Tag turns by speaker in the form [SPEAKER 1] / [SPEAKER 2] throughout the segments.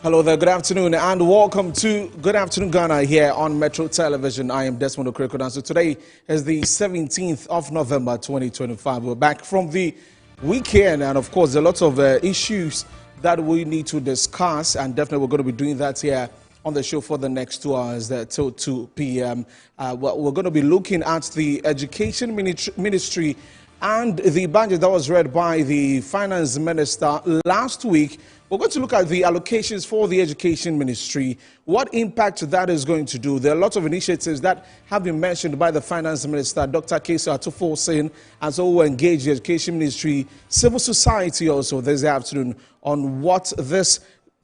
[SPEAKER 1] Hello there, good afternoon, and welcome to Good Afternoon Ghana here on Metro Television. I am Desmond Okrikodan. So today is the 17th of November 2025. We're back from the weekend, and of course, there are lots of issues that we need to discuss, and definitely we're going to be doing that here on the show for the next 2 hours till 2 p.m. We're going to be looking at the Education Ministry and the budget that was read by the Finance Minister last week. We're going to look at the allocations for the Education Ministry, what impact that is going to do. There are lots of initiatives that have been mentioned by the Finance Minister, Dr. Keso Atufo-Sin, and so we'll engage the Education Ministry, civil society also this afternoon on what this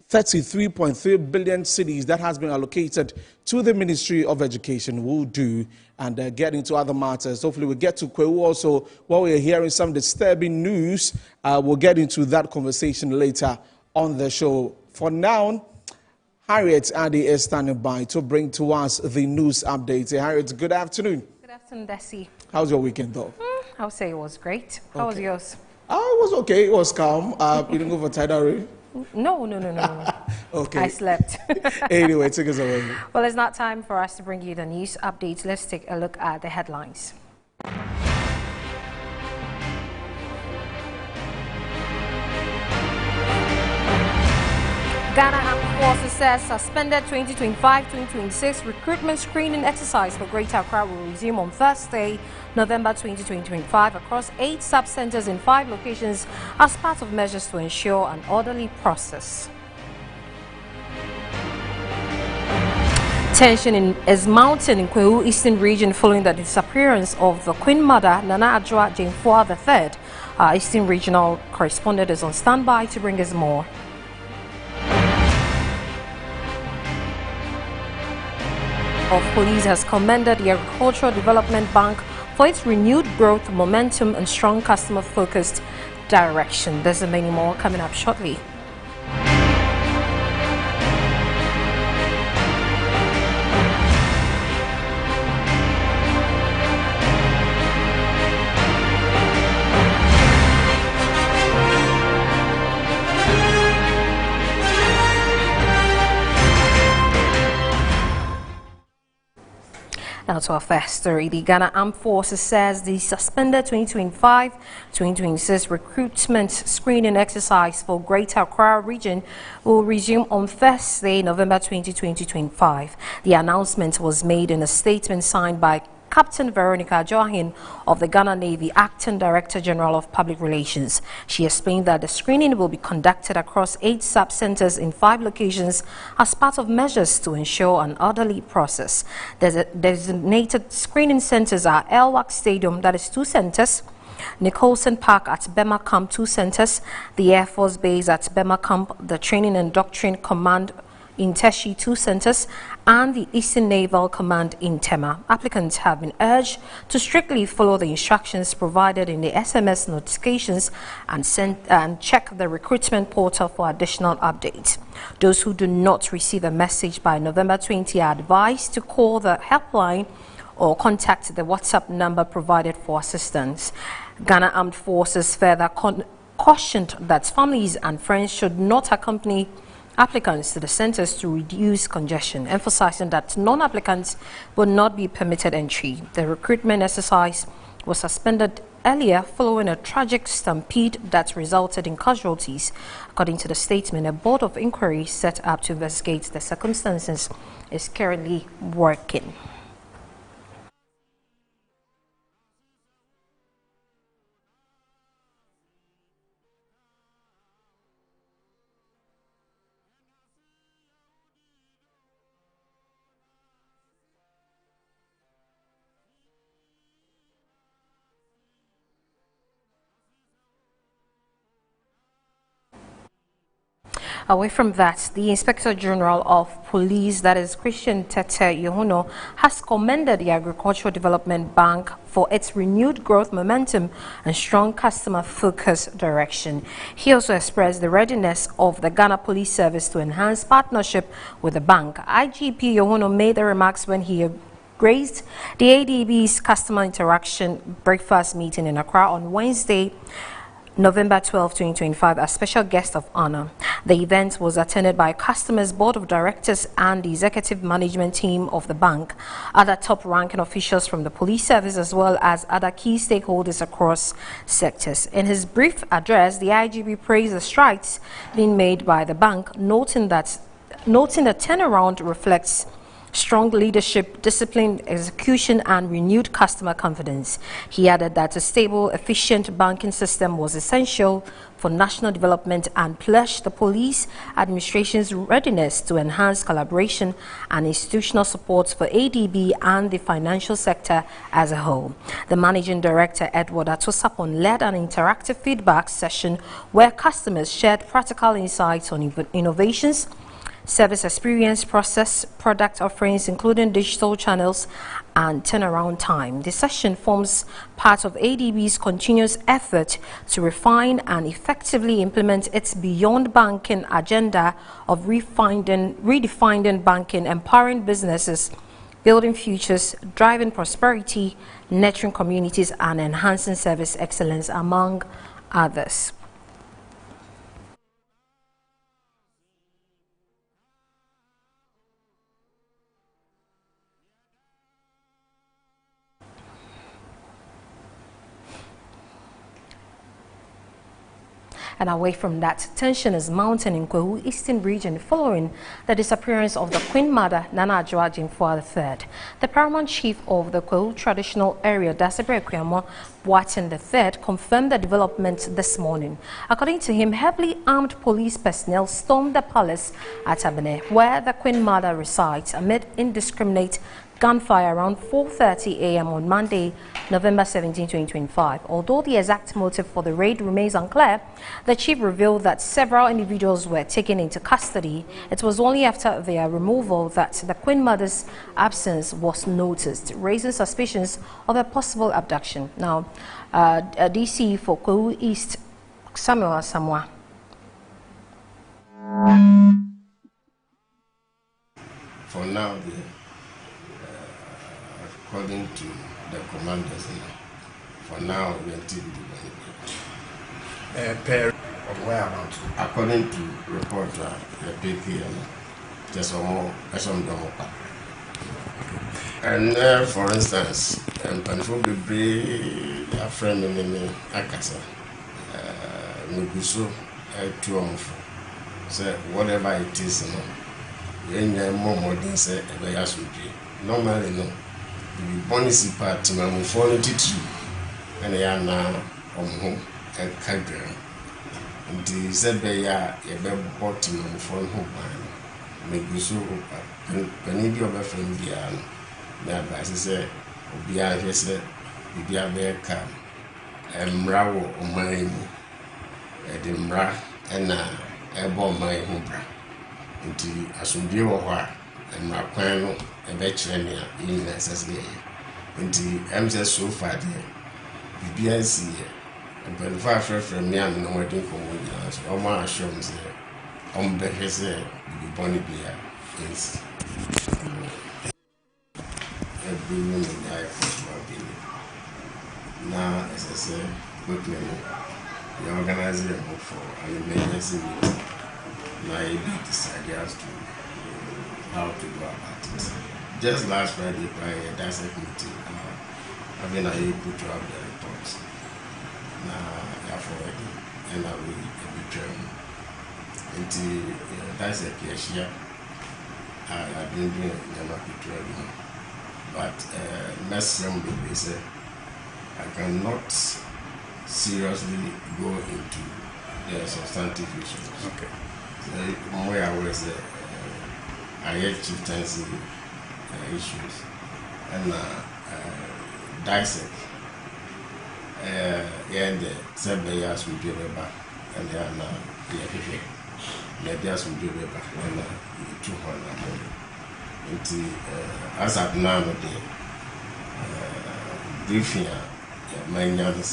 [SPEAKER 1] 33.3 billion cedis that has been allocated to the Ministry of Education will do, and get into other matters. Hopefully we'll get to Kwewu also, while we're hearing some disturbing news. We'll get into that conversation later on the show. For now, Harriet Addy is standing by to bring to us the news updates. Harriet, good afternoon.
[SPEAKER 2] Good afternoon, Desi.
[SPEAKER 1] How's your weekend, though?
[SPEAKER 2] I would say it was great. How was yours?
[SPEAKER 1] It was okay. It was calm. You didn't go for tidal rain?
[SPEAKER 2] No.
[SPEAKER 1] Okay.
[SPEAKER 2] I slept.
[SPEAKER 1] Anyway, take us away.
[SPEAKER 2] Well, it's not time for us to bring you the news updates. Let's take a look at the headlines. Ghana Armed Forces says suspended 2025-2026 recruitment screening exercise for Greater Accra will resume on Thursday, November 2025 across 8 sub-centers in 5 locations as part of measures to ensure an orderly process. Tension is mounting in Kwewu Eastern region following the disappearance of the Queen Mother, Nana Adwoa Jane-Foa III. Our Eastern regional correspondent is on standby to bring us more. Of Police has commended the Agricultural Development Bank for its renewed growth momentum and strong customer-focused direction. There's many more coming up shortly. Now to our first story. The Ghana Armed Forces says the suspended 2025-2026 recruitment screening exercise for Greater Accra region will resume on Thursday, November 2025. The announcement was made in a statement signed by Captain Veronica Joahin of the Ghana Navy, Acting Director General of Public Relations. She explained that the screening will be conducted across 8 sub-centers in 5 locations as part of measures to ensure an orderly process. Designated screening centers are Elwak Stadium, that is 2 centers, Nicholson Park at Bema Camp, 2 centers, the Air Force Base at Bema Camp, the Training and Doctrine Command in Teshi, 2 centers, and the Eastern Naval Command in Tema. Applicants have been urged to strictly follow the instructions provided in the SMS notifications and check the recruitment portal for additional updates. Those who do not receive a message by November 20 are advised to call the helpline or contact the WhatsApp number provided for assistance. Ghana Armed Forces further cautioned that families and friends should not accompany applicants to the centers to reduce congestion, emphasizing that non-applicants will not be permitted entry. The recruitment exercise was suspended earlier following a tragic stampede that resulted in casualties. According to the statement, a board of inquiry set up to investigate the circumstances is currently working. Away from that, the Inspector General of Police, that is Christian Tete Yohuno, has commended the Agricultural Development Bank for its renewed growth momentum and strong customer-focused direction. He also expressed the readiness of the Ghana Police Service to enhance partnership with the bank. IGP Yohuno made the remarks when he graced the ADB's customer interaction breakfast meeting in Accra on Wednesday, November 12, 2025, as special guest of honor. The event was attended by customers, board of directors, and the executive management team of the bank, other top-ranking officials from the police service, as well as other key stakeholders across sectors. In his brief address, the IGP praised the strides being made by the bank, noting the turnaround reflects strong leadership, disciplined execution, and renewed customer confidence. He added that a stable, efficient banking system was essential for national development and pledged the police administration's readiness to enhance collaboration and institutional support for ADB and the financial sector as a whole. The managing director, Edward Atosapon, led an interactive feedback session where customers shared practical insights on innovations, service experience, process, product offerings, including digital channels and turnaround time. The session forms part of ADB's continuous effort to refine and effectively implement its beyond banking agenda of redefining banking, empowering businesses, building futures, driving prosperity, nurturing communities, and enhancing service excellence, among others. And away from that, tension is mounting in Kwahu Eastern region following the disappearance of the Queen Mother, Nana Adjoa Jimfua III. The paramount chief of the Kwahu traditional area, Dasebre Kuyamo Boateng III, confirmed the development this morning. According to him, heavily armed police personnel stormed the palace at Abene, where the Queen Mother resides, amid indiscriminate gunfire around 4:30 a.m. on Monday, November 17, 2025. Although the exact motive for the raid remains unclear, the chief revealed that several individuals were taken into custody. It was only after their removal that the Queen Mother's absence was noticed, raising suspicions of a possible abduction. Now, DC for Kwahu East, Samuel Asamoah.
[SPEAKER 3] For now, according to the commanders, for now, we are still doing whereabouts. According to report, the big just more and for instance, and for the brave a friend in Akasa, Nuguso, say whatever it is, more than say, normally, no. The bonus part, my phone teach and they are now on home and country. And the Zebaya, a bell bottom on phone home, make you so penny of a friend beyond. The advice is beyond his beyond their car, and Mrawo on my the Mra and a bomb my home. Until I should be over and my plan. Eventually, in necessary. Until I'm just so far there. BBIC, and when far from me, I'm not waiting for me. So, my assurance there. The his be bonny beer is every woman die for my baby. Now, as I say, quickly, the organizer for an emergency meeting. Now, he decided as to how to go about it. Just last Friday, by a DASEC meeting, having a put up the reports. Now, therefore, and I will be trained. Until DASEC, yes, I've been doing the market training. But, Messi will say, I cannot seriously go into the substantive issues. Okay. So, where I was I had chieftaincy issues and DISEC and the 7 years will be back and they are now the years will be back and 200 until as of now the briefing my name is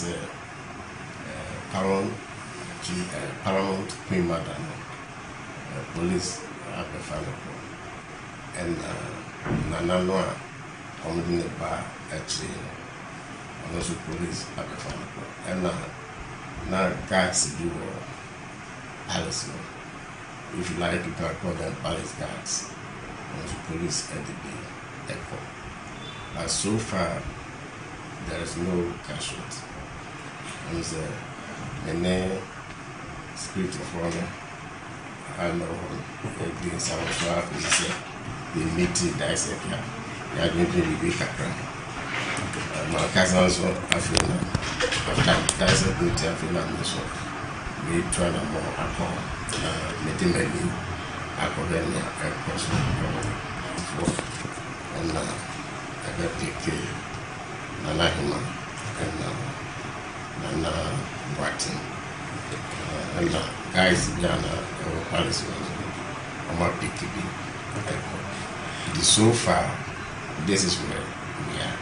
[SPEAKER 3] Paramount Queen Mother police at the final and Nananoa on the bar actually, and also police at the final and Now, guards do palace. If you like, you can call them palace guards. And the police at the airport. But so far, there is no casualty. And the name spirit of honor, I know doing some of the meeting that is here. They are going to be big. My cousins after that is a good time for them. So we try to more alcohol, meeting many alcohol and person and I got take Nana Hima and Nana Barton and guys Ghana Palace I'm not PKB. So far, this is where we are,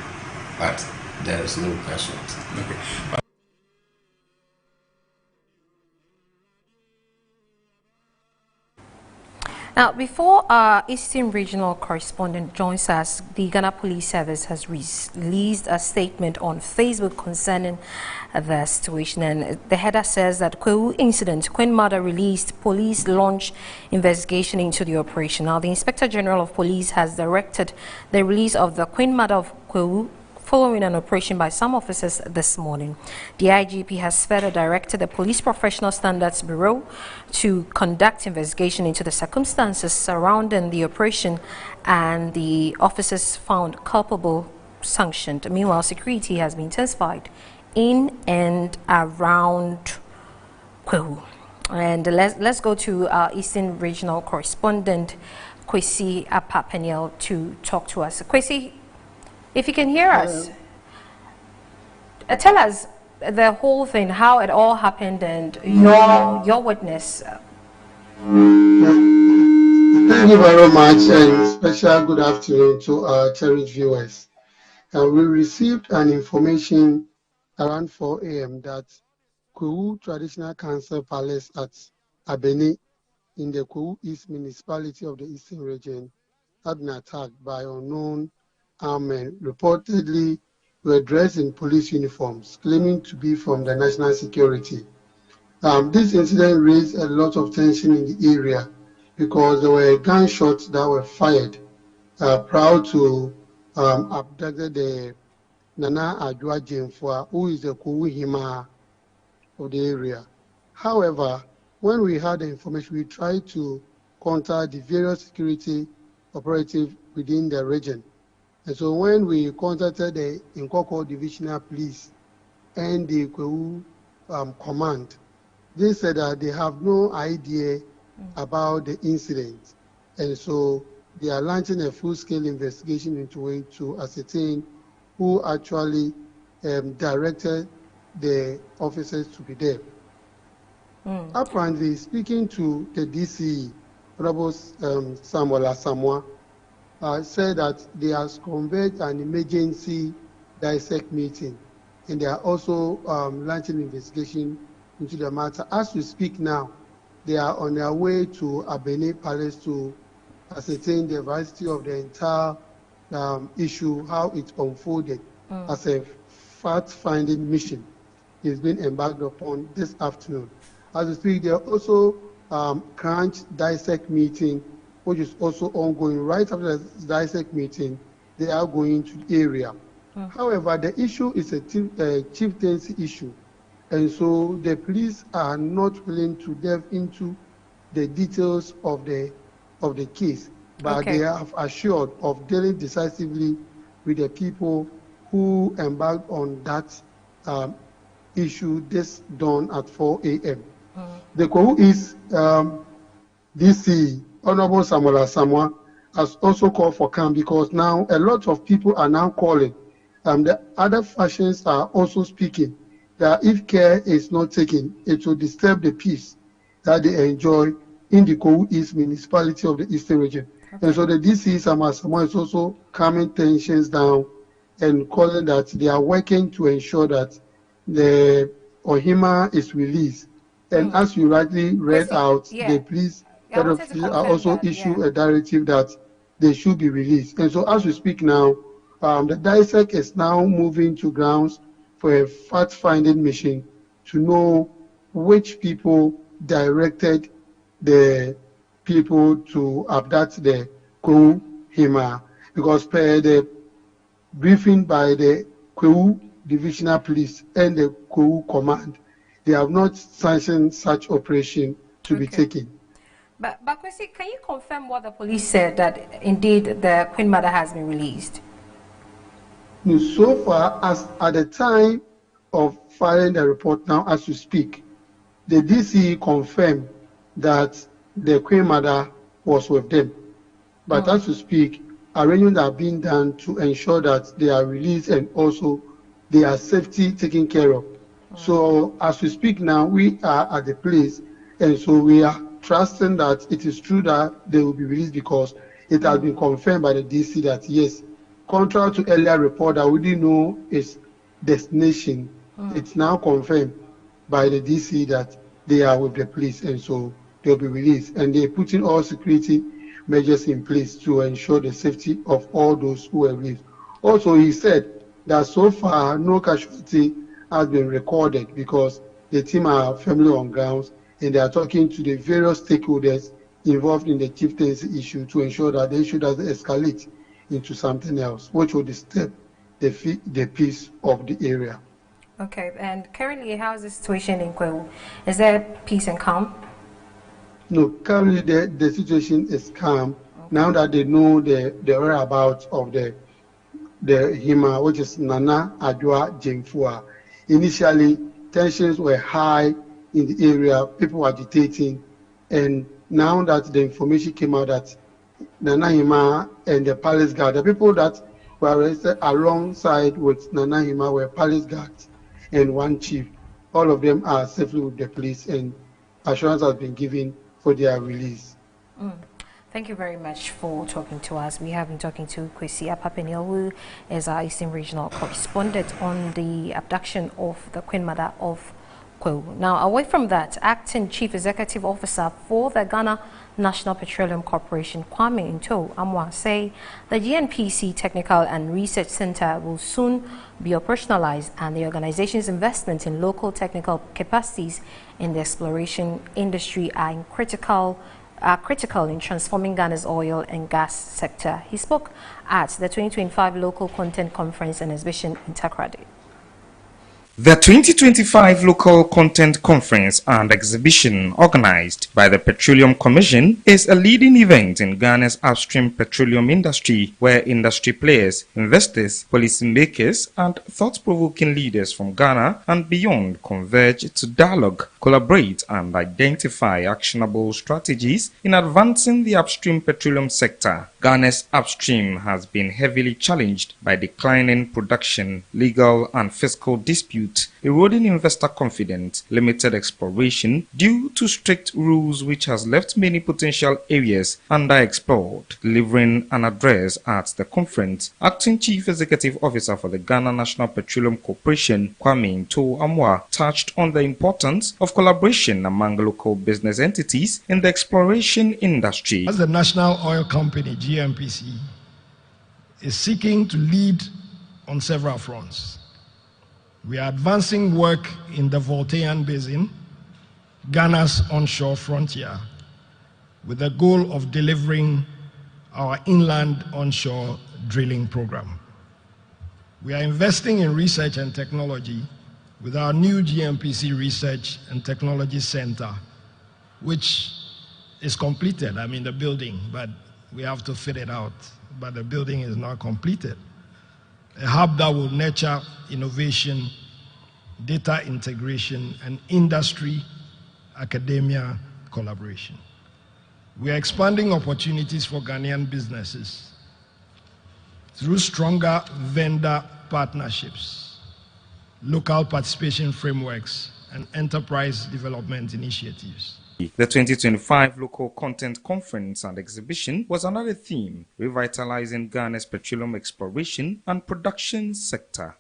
[SPEAKER 3] but there is no casualty.
[SPEAKER 4] Okay.
[SPEAKER 2] Now, before our Eastern Regional correspondent joins us, the Ghana Police Service has released a statement on Facebook concerning the situation. And the header says that Kwewu incident, Queen Mother released, police launch investigation into the operation. Now, the Inspector General of Police has directed the release of the Queen Mother of Kwewu following an operation by some officers this morning. The IGP has further directed the Police Professional Standards Bureau to conduct investigation into the circumstances surrounding the operation and the officers found culpable sanctioned. Meanwhile, security has been intensified in and around Kwewu. And let's go to our Eastern Regional correspondent, Kwesi Apapeniel, to talk to us. Kwesi, if you can hear us, tell us the whole thing, how it all happened, and your witness.
[SPEAKER 5] Thank you very much, and special good afternoon to our cherished viewers. We received an information around 4 a.m. that Kwewu Traditional Council Palace at Abeni in the Kwewu East Municipality of the Eastern Region had been attacked by unknown armed men, reportedly were dressed in police uniforms, claiming to be from the national security. This incident raised a lot of tension in the area because there were gunshots that were fired prior to abducted the Nana Adwa Jemfua, who is the Kwewu Hima of the area. However, when we had the information, we tried to contact the various security operatives within the region. And so when we contacted the Nkoko Divisional Police and the Kwewu Command, they said that they have no idea about the incident. And so they are launching a full-scale investigation into it to ascertain who actually directed the officers to be there. Apparently, speaking to the DCE, Honorable Samuel Asamoah, said that they have convened an emergency dissect meeting, and they are also launching investigation into the matter. As we speak now, they are on their way to Abeni Palace to ascertain the veracity of the entire issue, how it unfolded as a fact-finding mission is being embarked upon this afternoon. As we speak, they are also crunch dissect meeting, which is also ongoing. Right after the dissect meeting, they are going to the area. However, the issue is a chieftaincy issue, and so the police are not willing to delve into the details of the case, but they have assured of dealing decisively with the people who embarked on that issue this dawn at 4 a.m. The Kwewu East DC, Honorable Samuel Asamoah, has also called for calm because now a lot of people are now calling. The other factions are also speaking that if care is not taken, it will disturb the peace that they enjoy in the Kwewu East Municipality of the Eastern Region. And so the DC, Samuel Asamoah, is also calming tensions down and calling that they are working to ensure that the Ohima is released. And as you rightly read out, the police also issue a directive that they should be released. And so as we speak now, the dissect is now moving to grounds for a fact-finding mission to know which people directed the people to abduct the Kwewu Hima, because per the briefing by the Kwewu Divisional Police and the Kwewu Command, they have not sanctioned such operation to be taken.
[SPEAKER 2] But Kwesi, can you confirm what the police said, that indeed the Queen Mother has been released?
[SPEAKER 5] No, so far as at the time of filing the report now as we speak, the DCE confirmed that the Queen Mother was with them. But as we speak, arrangements are being done to ensure that they are released and also their safety taken care of. So as we speak now, we are at the place, and so we are trusting that it is true that they will be released, because it has been confirmed by the DC that yes, contrary to earlier report that we didn't know its destination, it's now confirmed by the DC that they are with the police, and so they'll be released. And they're putting all security measures in place to ensure the safety of all those who were released. Also, he said that so far no casualty has been recorded, because the team are firmly on grounds and they are talking to the various stakeholders involved in the chieftaincy issue to ensure that the issue doesn't escalate into something else, which will disturb the peace of the area.
[SPEAKER 2] Okay, and currently, how is the situation in Kwewu? Is there peace and calm?
[SPEAKER 5] No, currently the situation is calm. Now that they know the whereabouts of the Hima, which is Nana Adwoa Jemfua. Initially, tensions were high in the area, people were agitating, and now that the information came out that Nana Hima and the palace guard, the people that were arrested alongside with Nana Hima were palace guards and one chief. All of them are safely with the police, and assurance has been given for their release.
[SPEAKER 2] Thank you very much for talking to us. We have been talking to Kwesi Apapeniel, who is our Eastern Regional Correspondent, on the abduction of the Queen Mother of Kwewu. Now, away from that, Acting Chief Executive Officer for the Ghana National Petroleum Corporation, Kwame Nto Amwa, say the GNPC Technical and Research Center will soon be operationalized, and the organization's investment in local technical capacities in the exploration industry are critical in transforming Ghana's oil and gas sector. He spoke at the 2025 Local Content Conference and Exhibition in Takoradi.
[SPEAKER 4] The 2025 Local Content Conference and Exhibition, organized by the Petroleum Commission, is a leading event in Ghana's upstream petroleum industry, where industry players, investors, policymakers, and thought-provoking leaders from Ghana and beyond converge to dialogue, collaborate, and identify actionable strategies in advancing the upstream petroleum sector. Ghana's upstream has been heavily challenged by declining production, legal and fiscal disputes, eroding investor confidence, limited exploration due to strict rules, which has left many potential areas underexplored. Delivering an address at the conference, Acting Chief Executive Officer for the Ghana National Petroleum Corporation, Kwame Nto Amwa, touched on the importance of collaboration among local business entities in the exploration industry.
[SPEAKER 6] As the National Oil Company, GNPC, is seeking to lead on several fronts. We are advancing work in the Voltairean Basin, Ghana's onshore frontier, with the goal of delivering our inland onshore drilling program. We are investing in research and technology with our new GNPC Research and Technology Center, which is completed. I mean, the building, but we have to fit it out. But the building is not completed. A hub that will nurture innovation, data integration, and industry-academia collaboration. We are expanding opportunities for Ghanaian businesses through stronger vendor partnerships, local participation frameworks, and enterprise development initiatives.
[SPEAKER 4] The 2025 Local Content Conference and Exhibition was another theme, revitalizing Ghana's petroleum exploration and production sector.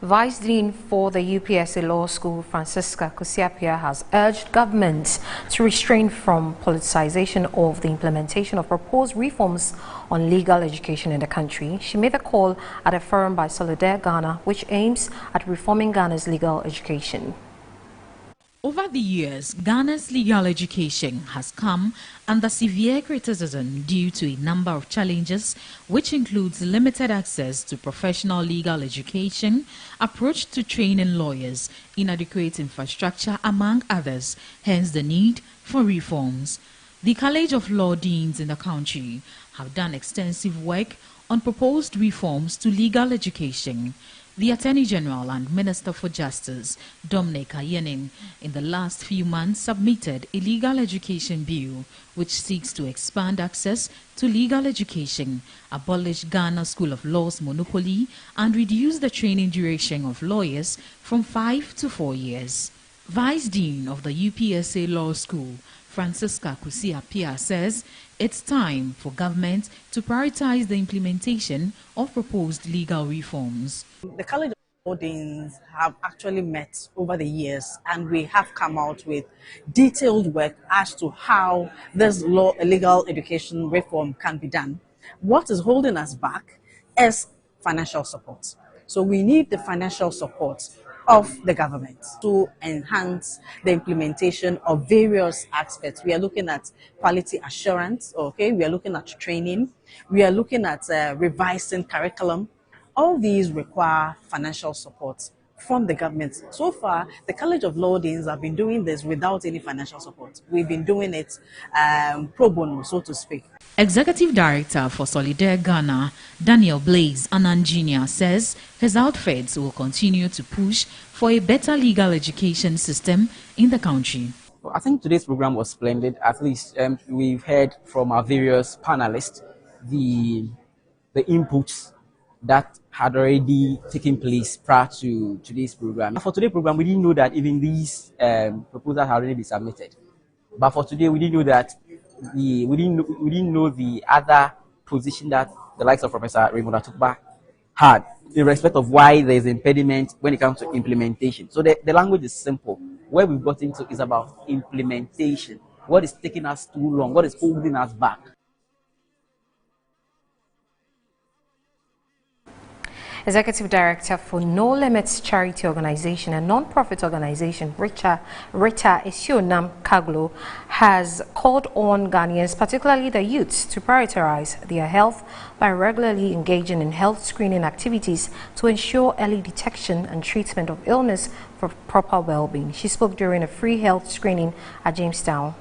[SPEAKER 2] Vice Dean for the UPSA Law School, Francisca Kusiapia, has urged government to restrain from politicization of the implementation of proposed reforms on legal education in the country. She made the call at a forum by Solidaire Ghana, which aims at reforming Ghana's legal education.
[SPEAKER 7] Over the years, Ghana's legal education has come under severe criticism due to a number of challenges, which includes limited access to professional legal education, approach to training lawyers, inadequate infrastructure, among others, hence the need for reforms. The College of Law Deans in the country have done extensive work on proposed reforms to legal education. The Attorney General and Minister for Justice, Dominic Ayenin, in the last few months submitted a legal education bill which seeks to expand access to legal education, abolish Ghana School of Law's monopoly, and reduce the training duration of lawyers from 5 to 4 years. Vice Dean of the UPSA Law School, Francisca Kusiapia, says it's time for government to prioritize the implementation of proposed legal reforms.
[SPEAKER 8] The College of Law Deans have actually met over the years, and we have come out with detailed work as to how this legal education reform can be done. What is holding us back is financial support. So we need the financial support of the government to enhance the implementation of various aspects. We are looking at quality assurance, okay? We are looking at training. We are looking at revising curriculum. All these require financial support from the government. So far, the College of Law Deans have been doing this without any financial support. We've been doing it pro bono, so to speak.
[SPEAKER 7] Executive Director for Solidaire Ghana, Daniel Blaze Ananjinia, says his outfits will continue to push for a better legal education system in the country.
[SPEAKER 9] I think today's program was splendid. At least we've heard from our various panelists the inputs that had already taken place prior to today's program. For today's program, we didn't know that even these proposals had already been submitted. But for today, we didn't know that we didn't know the other position that the likes of Professor Raymond Atukba had in respect of why there is impediment when it comes to implementation. So the language is simple. Where we've got into is about implementation. What is taking us too long? What is holding us back?
[SPEAKER 2] Executive Director for No Limits Charity Organization, a non-profit organization, Rita Isionam Kaglo, has called on Ghanaians, particularly the youths, to prioritize their health by regularly engaging in health screening activities to ensure early detection and treatment of illness for proper well-being. She spoke during a free health screening at Jamestown.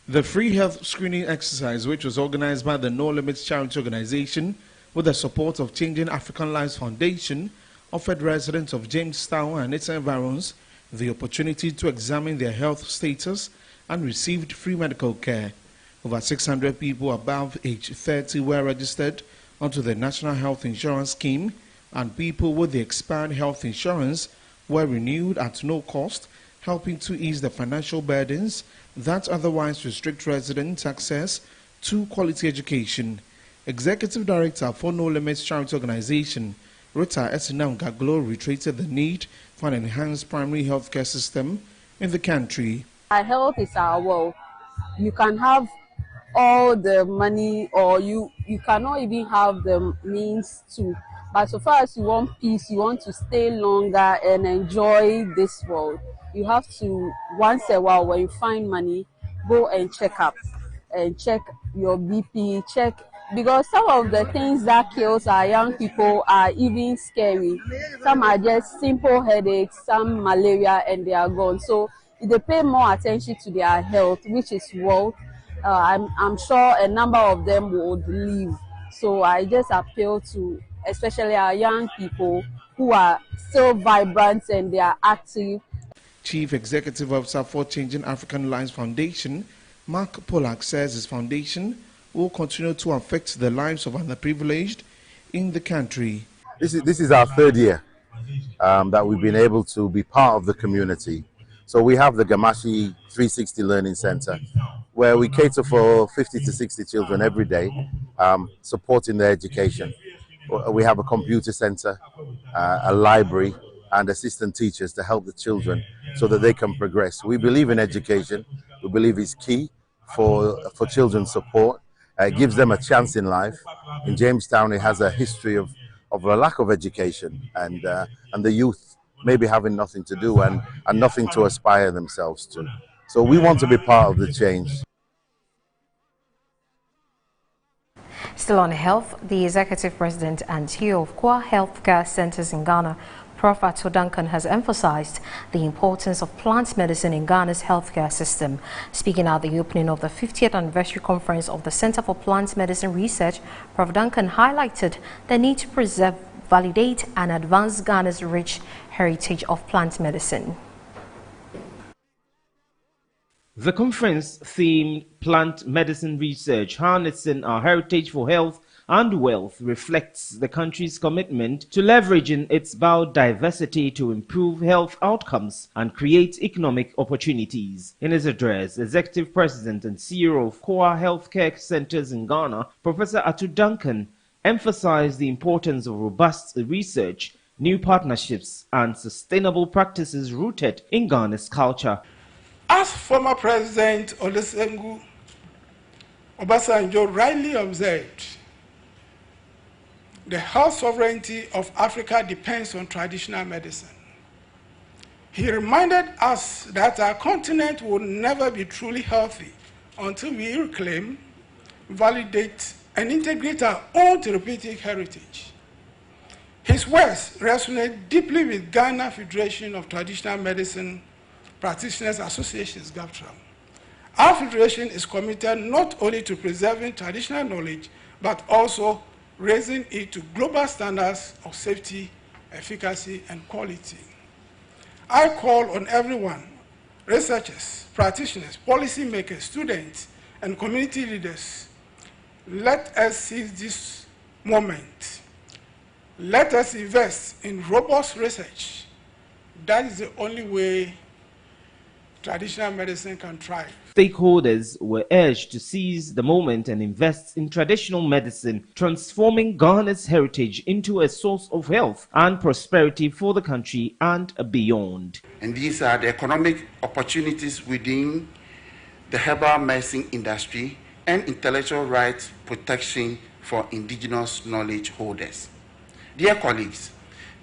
[SPEAKER 1] The free health screening exercise, which was organized by the No Limits Charity Organization with the support of Changing African Lives Foundation, offered residents of Jamestown and its environs the opportunity to examine their health status and received free medical care. Over 600 people above age 30 were registered onto the National Health Insurance Scheme, and people with the expired health insurance were renewed at no cost, helping to ease the financial burdens that otherwise restrict residents' access to quality education. Executive Director for No Limits Charity Organization, Rita Isionam Kaglo, reiterated the need for an enhanced primary health care system in the country.
[SPEAKER 10] Our health is our wealth. You can have all the money, or you cannot even have the means to. But so far as you want peace, you want to stay longer and enjoy this world, you have to, once a while, when you find money, go and check up and check your BP, because some of the things that kills our young people are even scary. Some are just simple headaches, some malaria, and they are gone. So if they pay more attention to their health, which is wealth, I'm sure a number of them would leave. So I just appeal to especially our young people who are still vibrant and they are active.
[SPEAKER 1] Chief Executive Officer for Changing African Lives Foundation, Mark Pollack, says his foundation will continue to affect the lives of underprivileged in the country.
[SPEAKER 11] This is our third year that we've been able to be part of the community. So we have the Gamashi 360 Learning Center, where we cater for 50 to 60 children every day, supporting their education. We have a computer center, a library, and assistant teachers to help the children so that they can progress. We believe in education. We believe it's key for children's support. It gives them a chance in life. In Jamestown, it has a history of a lack of education, and the youth maybe having nothing to do and nothing to aspire themselves to. So we want to be part of the change.
[SPEAKER 2] Still on health, the executive president and CEO of Kwa Healthcare Centers in Ghana, Prof. Ato Duncan, has emphasized the importance of plant medicine in Ghana's healthcare system. Speaking at the opening of the 50th anniversary conference of the Center for Plant Medicine Research, Prof. Duncan highlighted the need to preserve, validate and advance Ghana's rich heritage of plant medicine.
[SPEAKER 12] The conference themed Plant Medicine Research, Harnessing Our Heritage for Health and Wealth, reflects the country's commitment to leveraging its biodiversity to improve health outcomes and create economic opportunities. In his address, Executive President and CEO of Kwa Healthcare Centers in Ghana, Professor Ato Duncan, emphasized the importance of robust research, new partnerships, and sustainable practices rooted in Ghana's culture.
[SPEAKER 13] As former President Olusegun Obasanjo rightly observed, the health sovereignty of Africa depends on traditional medicine. He reminded us that our continent will never be truly healthy until we reclaim, validate, and integrate our own therapeutic heritage. His words resonate deeply with Ghana Federation of Traditional Medicine Practitioners Associations, GAPTRAM. Our federation is committed not only to preserving traditional knowledge, but also raising it to global standards of safety, efficacy, and quality. I call on everyone, researchers, practitioners, policymakers, students, and community leaders, let us seize this moment. Let us invest in robust research. That is the only way traditional medicine can thrive.
[SPEAKER 12] Stakeholders were urged to seize the moment and invest in traditional medicine, transforming Ghana's heritage into a source of health and prosperity for the country and beyond.
[SPEAKER 14] And these are the economic opportunities within the herbal medicine industry and intellectual rights protection for indigenous knowledge holders. Dear colleagues,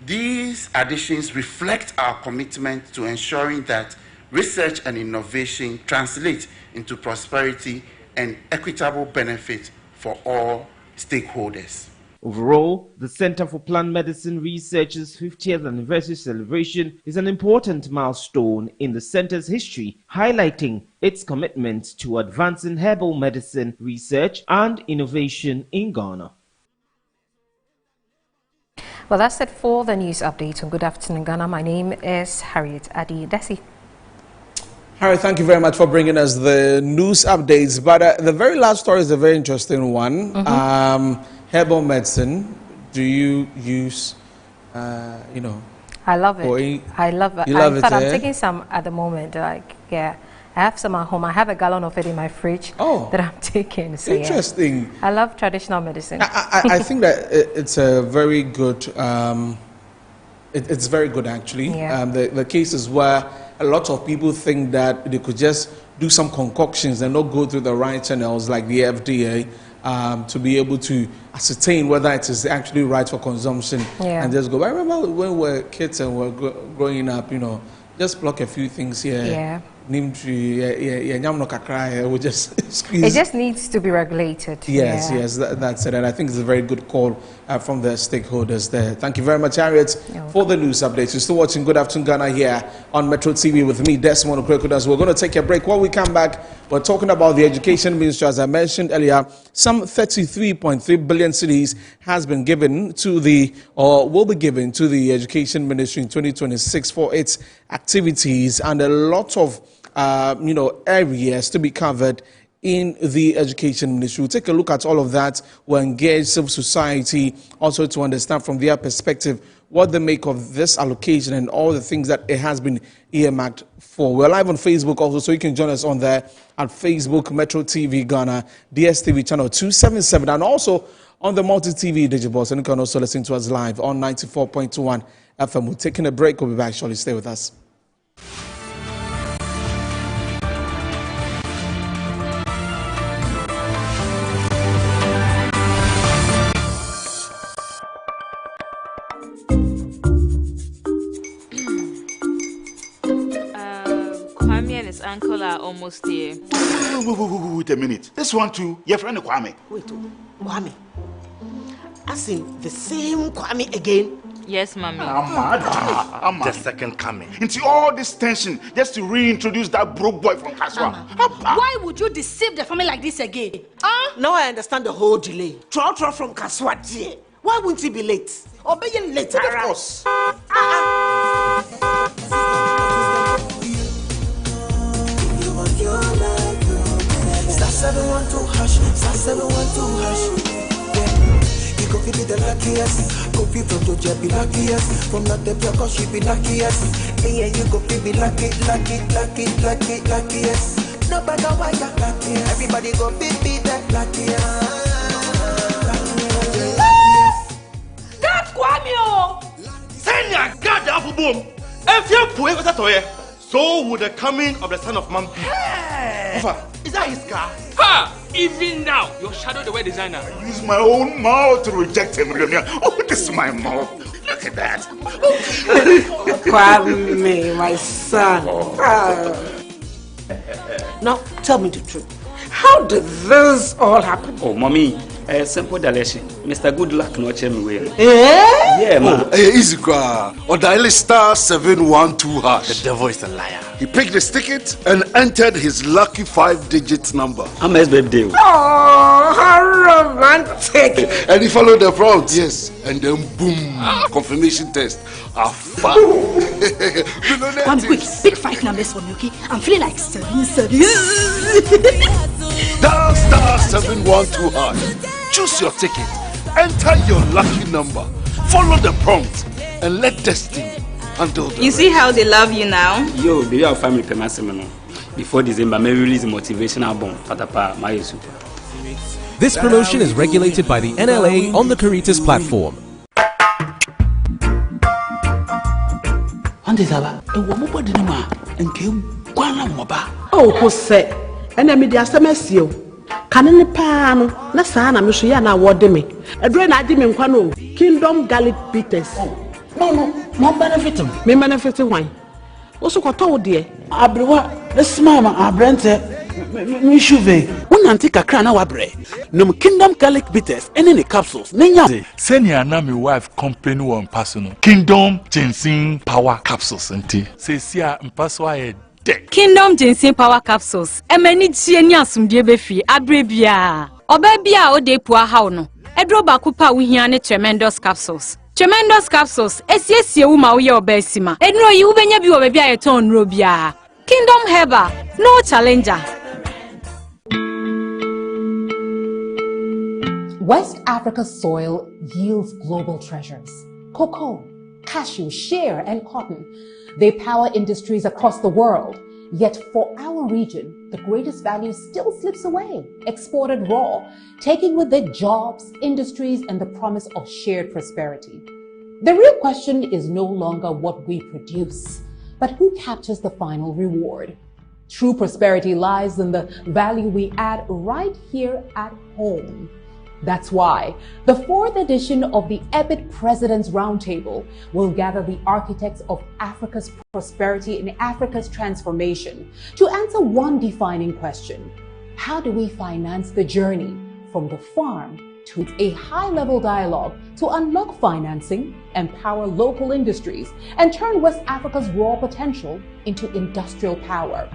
[SPEAKER 14] these additions reflect our commitment to ensuring that research and innovation translate into prosperity and equitable benefit for all stakeholders.
[SPEAKER 12] Overall, the Center for Plant Medicine Research's 50th anniversary celebration is an important milestone in the center's history, highlighting its commitment to advancing herbal medicine research and innovation in Ghana.
[SPEAKER 2] Well, that's it for the news update on Good Afternoon Ghana. My name is Harriet Adi-Desi.
[SPEAKER 1] Harry, thank you very much for bringing us the news updates. But the very last story is a very interesting one. Herbal medicine. Do you use,
[SPEAKER 2] I love it. I love it.
[SPEAKER 1] You love
[SPEAKER 2] in fact,
[SPEAKER 1] it,
[SPEAKER 2] I'm taking some at the moment. Like, yeah, I have some at home. I have a gallon of it in my fridge that I'm taking. So,
[SPEAKER 1] interesting.
[SPEAKER 2] Yeah. I love traditional medicine.
[SPEAKER 1] I think that it's a very good. It's very good, actually.
[SPEAKER 2] Yeah.
[SPEAKER 1] The cases where a lot of people think that they could just do some concoctions and not go through the right channels like the FDA to be able to ascertain whether it is actually right for consumption and just go. I remember when we were kids and we were growing up, just pluck a few things here.
[SPEAKER 2] Yeah.
[SPEAKER 1] We just squeeze.
[SPEAKER 2] It just needs to be regulated.
[SPEAKER 1] Yes, yes, that's it. And I think it's a very good call from the stakeholders there. Thank you very much, Harriet, for the news updates. You're still watching Good Afternoon Ghana here on Metro TV with me, Desmond Okrekodas. We're going to take a break. When we come back, we're talking about the Education Ministry. As I mentioned earlier, some 33.3 billion cedis has been given to or will be given to the Education Ministry in 2026 for its activities, and a lot of areas to be covered in the education ministry. We'll take a look at all of that. We'll engage civil society also to understand from their perspective what they make of this allocation and all the things that it has been earmarked for. We're live on Facebook also, so you can join us on there at Facebook, Metro TV Ghana, DSTV channel 277, and also on the multi-TV digital. And you can also listen to us live on 94.21 FM. We're taking a break. We'll be back shortly. Stay with us.
[SPEAKER 15] Uncle are almost here.
[SPEAKER 16] Wait a minute. This one too, your friend Kwame.
[SPEAKER 17] Wait, Kwame. As in the same Kwame again?
[SPEAKER 15] Yes, Mommy.
[SPEAKER 16] I'm the second coming. Into all this tension just to reintroduce that broke boy from Kaswa.
[SPEAKER 18] Why would you deceive the family like this again?
[SPEAKER 17] Now I understand the whole delay. Troll from Kaswa, dear. Why wouldn't he be late? Or be later?
[SPEAKER 16] Of course.
[SPEAKER 19] Star 712 hash, star 712 hash. Yeah, you go feel the luckiest. Go feel from Georgia be luckiest. From not the cause she be luckiest. Yeah, you go feel be luckiest. No matter why you're luckiest. Everybody go be the luckiest.
[SPEAKER 18] That's Kwame.
[SPEAKER 16] Senya, God, the apple boom. If you're poor, what's that? So would the coming of the Son of Man be.
[SPEAKER 17] Hey. Is that his car?
[SPEAKER 20] Ha! Even now, your shadow the way designer.
[SPEAKER 16] I use my own mouth to reject him. Oh, this is my mouth. Look at that.
[SPEAKER 17] Kwame, my son. Now, tell me the truth. How did this all happen?
[SPEAKER 21] Oh, Mommy, simple direction. Mr. Good Luck no check me way.
[SPEAKER 17] Yeah,
[SPEAKER 21] man.
[SPEAKER 22] Easy cry. Or dial star 712 hash.
[SPEAKER 16] The devil is a liar.
[SPEAKER 22] He picked his ticket and entered his lucky 5-digit number.
[SPEAKER 21] I'm his birthday.
[SPEAKER 17] Oh, how romantic.
[SPEAKER 22] And he followed the prompts, yes. And then boom, confirmation test.
[SPEAKER 18] One quick, pick 5 numbers for me, okay? I'm feeling like 7.
[SPEAKER 22] Dial star 712 hash. Choose your ticket. Enter your lucky number. Follow the prompts and let destiny handle the
[SPEAKER 15] You see how they love you now?
[SPEAKER 21] Yo, do you have family payment? Before December, may release a motivational bomb. Patapa, my super.
[SPEAKER 23] This promotion is regulated by the NLA on the Caritas platform.
[SPEAKER 17] Oh, Jose, and I made the SMS. Cannon pan, Nasana, Michiana, what me. A drain I didn't quano. Kingdom Garlic Bitters.
[SPEAKER 16] No, more benefit.
[SPEAKER 17] Me benefit wine. Also, what told dear?
[SPEAKER 16] Abrewa, the smama, Abrente, Mishuve.
[SPEAKER 24] One antique crana wabre. No Kingdom Garlic Bitters, and any capsules. Nenya.
[SPEAKER 25] Send your name, wife, company one personal. Kingdom Ginseng Power Capsules, and tea. Say, see, I'm password.
[SPEAKER 26] Kingdom Ginseng Power Capsules. Emeni Chienya Sumdie Befi, Abrebia. Obebia o de poa how no. Edro bakupa uhiane tremendous capsules. Tremendous capsules. Esiesie uma uye obesima. Edro yi ubenya bi obebia eton robia. Kingdom Herbal. No challenger.
[SPEAKER 27] West Africa's soil yields global treasures. Cocoa, cashew, shea, and cotton. They power industries across the world. Yet for our region, the greatest value still slips away, exported raw, taking with it jobs, industries, and the promise of shared prosperity. The real question is no longer what we produce, but who captures the final reward. True prosperity lies in the value we add right here at home. That's why the 4th edition of the EBIT President's Roundtable will gather the architects of Africa's prosperity and Africa's transformation to answer one defining question. How do we finance the journey from the farm to a high-level dialogue to unlock financing, empower local industries, and turn West Africa's raw potential into industrial power?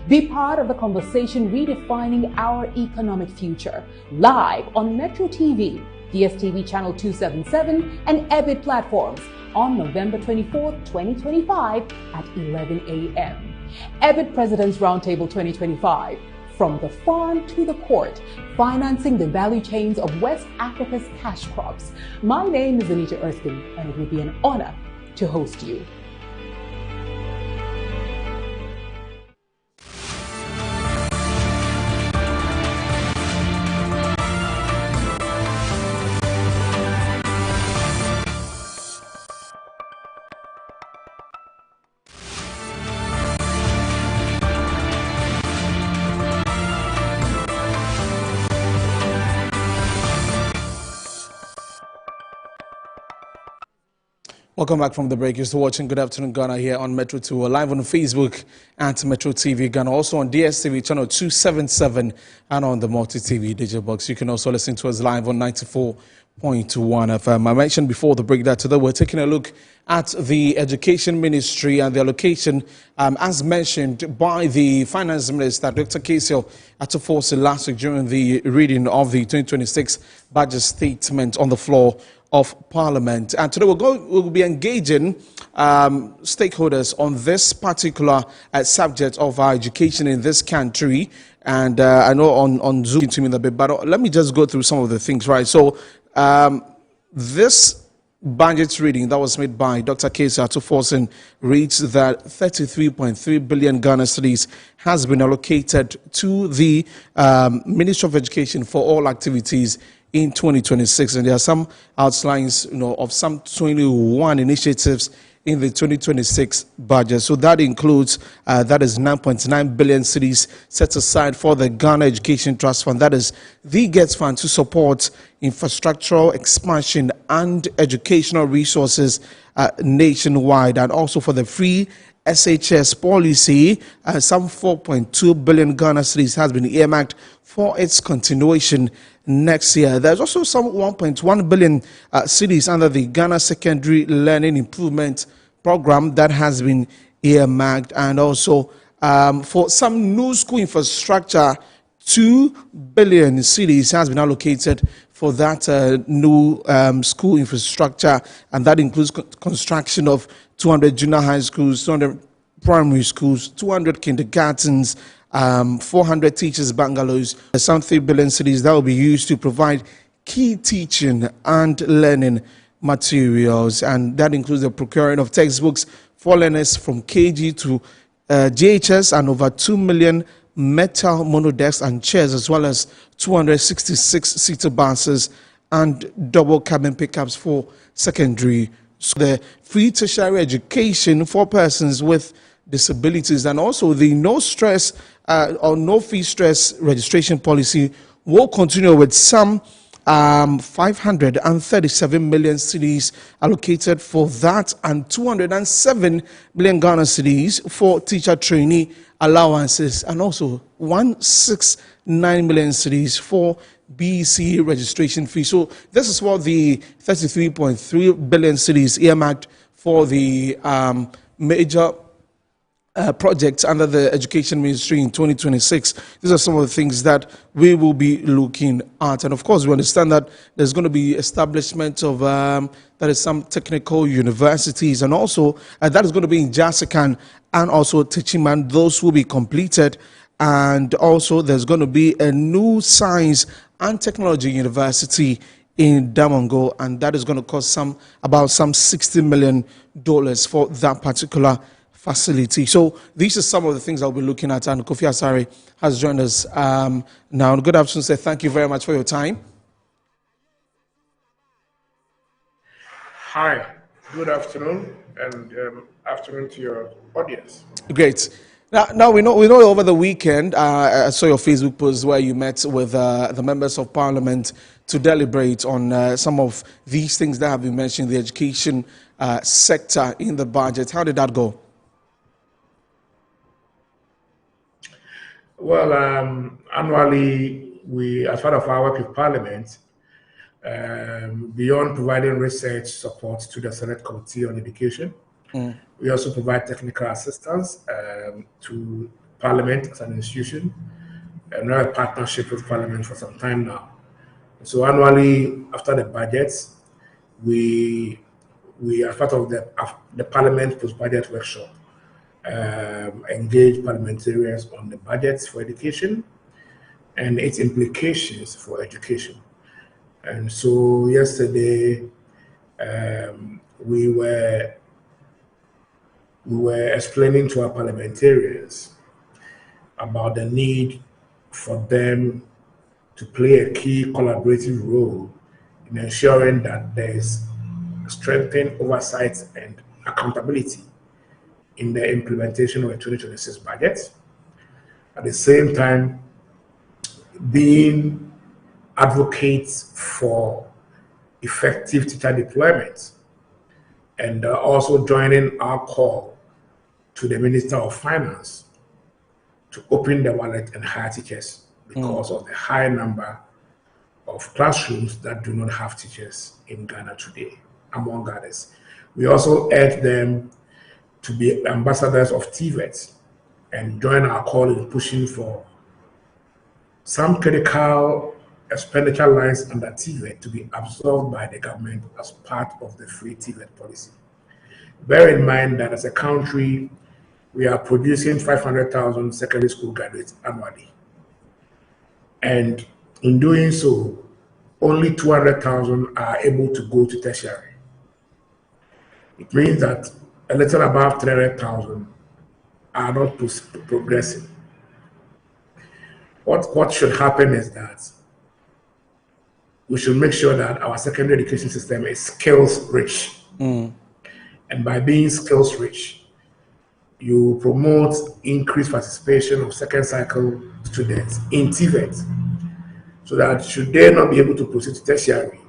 [SPEAKER 27] Be part of the conversation redefining our economic future, live on Metro TV, DSTV channel 277, and EBIT platforms on November 24, 2025 at 11 a.m. EBIT President's Roundtable 2025. from the farm to the court, financing the value chains of West Africa's cash crops. My name is Anita Erskine, and it will be an honor to host you.
[SPEAKER 1] Welcome back from the break. You're still watching Good Afternoon Ghana here on Metro 2. We're live on Facebook at Metro TV Ghana, also on DSTV channel 277 and on the Multi TV digital box. You can also listen to us live on 94.1 FM. I mentioned before the break that today we're taking a look at the Education Ministry and the allocation, as mentioned by the Finance Minister, Dr. Kesio Atuforse, last week during the reading of the 2026 budget statement on the floor of Parliament. And today we'll be engaging stakeholders on this particular subject of our education in this country. And I know on Zoom to me in a bit, but let me just go through some of the things, right? So this budget reading that was made by Dr. Kesio Atuforse reads that 33.3 billion Ghana cedis has been allocated to the Ministry of Education for all activities in 2026, and there are some outlines, of some 21 initiatives in the 2026 budget. So that includes, that is 9.9 billion cedis set aside for the Ghana Education Trust Fund. That is the GETS Fund to support infrastructural expansion and educational resources nationwide, and also for the free SHS policy. Some 4.2 billion Ghana cedis has been earmarked for its continuation next year. There's also some 1.1 billion cedis under the Ghana Secondary Learning Improvement Program that has been earmarked, and also for some new school infrastructure, 2 billion cedis has been allocated for that new school infrastructure, and that includes construction of 200 junior high schools, 200 primary schools, 200 kindergartens, 400 teachers' bungalows, some 3 billion cedis that will be used to provide key teaching and learning materials, and that includes the procuring of textbooks for learners from KG to JHS, and over 2 million metal monodesks and chairs, as well as 266-seater buses and double cabin pickups for secondary. So the free tertiary education for persons with disabilities, and also the no stress or no fee stress registration policy will continue with some 537 million cedis allocated for that, and 207 million Ghana cedis for teacher trainee allowances, and also 169 million cedis for BEC registration fee. So this is what the 33.3 billion cedis earmarked for the major projects under the Education Ministry in 2026. These are some of the things that we will be looking at. And of course, we understand that there's going to be establishment of that is some technical universities, and also that is going to be in Jasikan and also Techiman. Those will be completed. And also there's going to be a new science and technology university in Damongo, and that is going to cost about some $60 million for that particular facility. So these are some of the things I'll be looking at, and Kofi Asare has joined us now. Good afternoon, sir. Thank you very much for your time.
[SPEAKER 3] Hi, good afternoon, and afternoon to your audience.
[SPEAKER 1] Great. Now we know over the weekend, I saw your Facebook post where you met with the members of Parliament to deliberate on some of these things that have been mentioned in the education sector in the budget. How did that go?
[SPEAKER 3] Well, annually, we, as part of our work with Parliament, beyond providing research support to the Senate Committee on Education, we also provide technical assistance to Parliament as an institution, and we have a partnership with Parliament for some time now. So annually, after the budgets, we as part of the Parliament post-budget workshop, engage parliamentarians on the budgets for education, and its implications for education. And so yesterday, we were explaining to our parliamentarians about the need for them to play a key collaborative role in ensuring that there is strengthened oversight and accountability in the implementation of the 2026 budget. At the same time, being advocates for effective teacher deployment, and also joining our call to the Minister of Finance to open the wallet and hire teachers because of the high number of classrooms that do not have teachers in Ghana today, among others. We also urge them to be ambassadors of TVET and join our call in pushing for some critical expenditure lines under TVET to be absorbed by the government as part of the free TVET policy. Bear in mind that as a country, we are producing 500,000 secondary school graduates annually. And in doing so, only 200,000 are able to go to tertiary. It means that a little above 300,000 are not progressing. What should happen is that we should make sure that our secondary education system is skills rich. And by being skills rich, you promote increased participation of second cycle students in TVET, so that should they not be able to proceed to tertiary,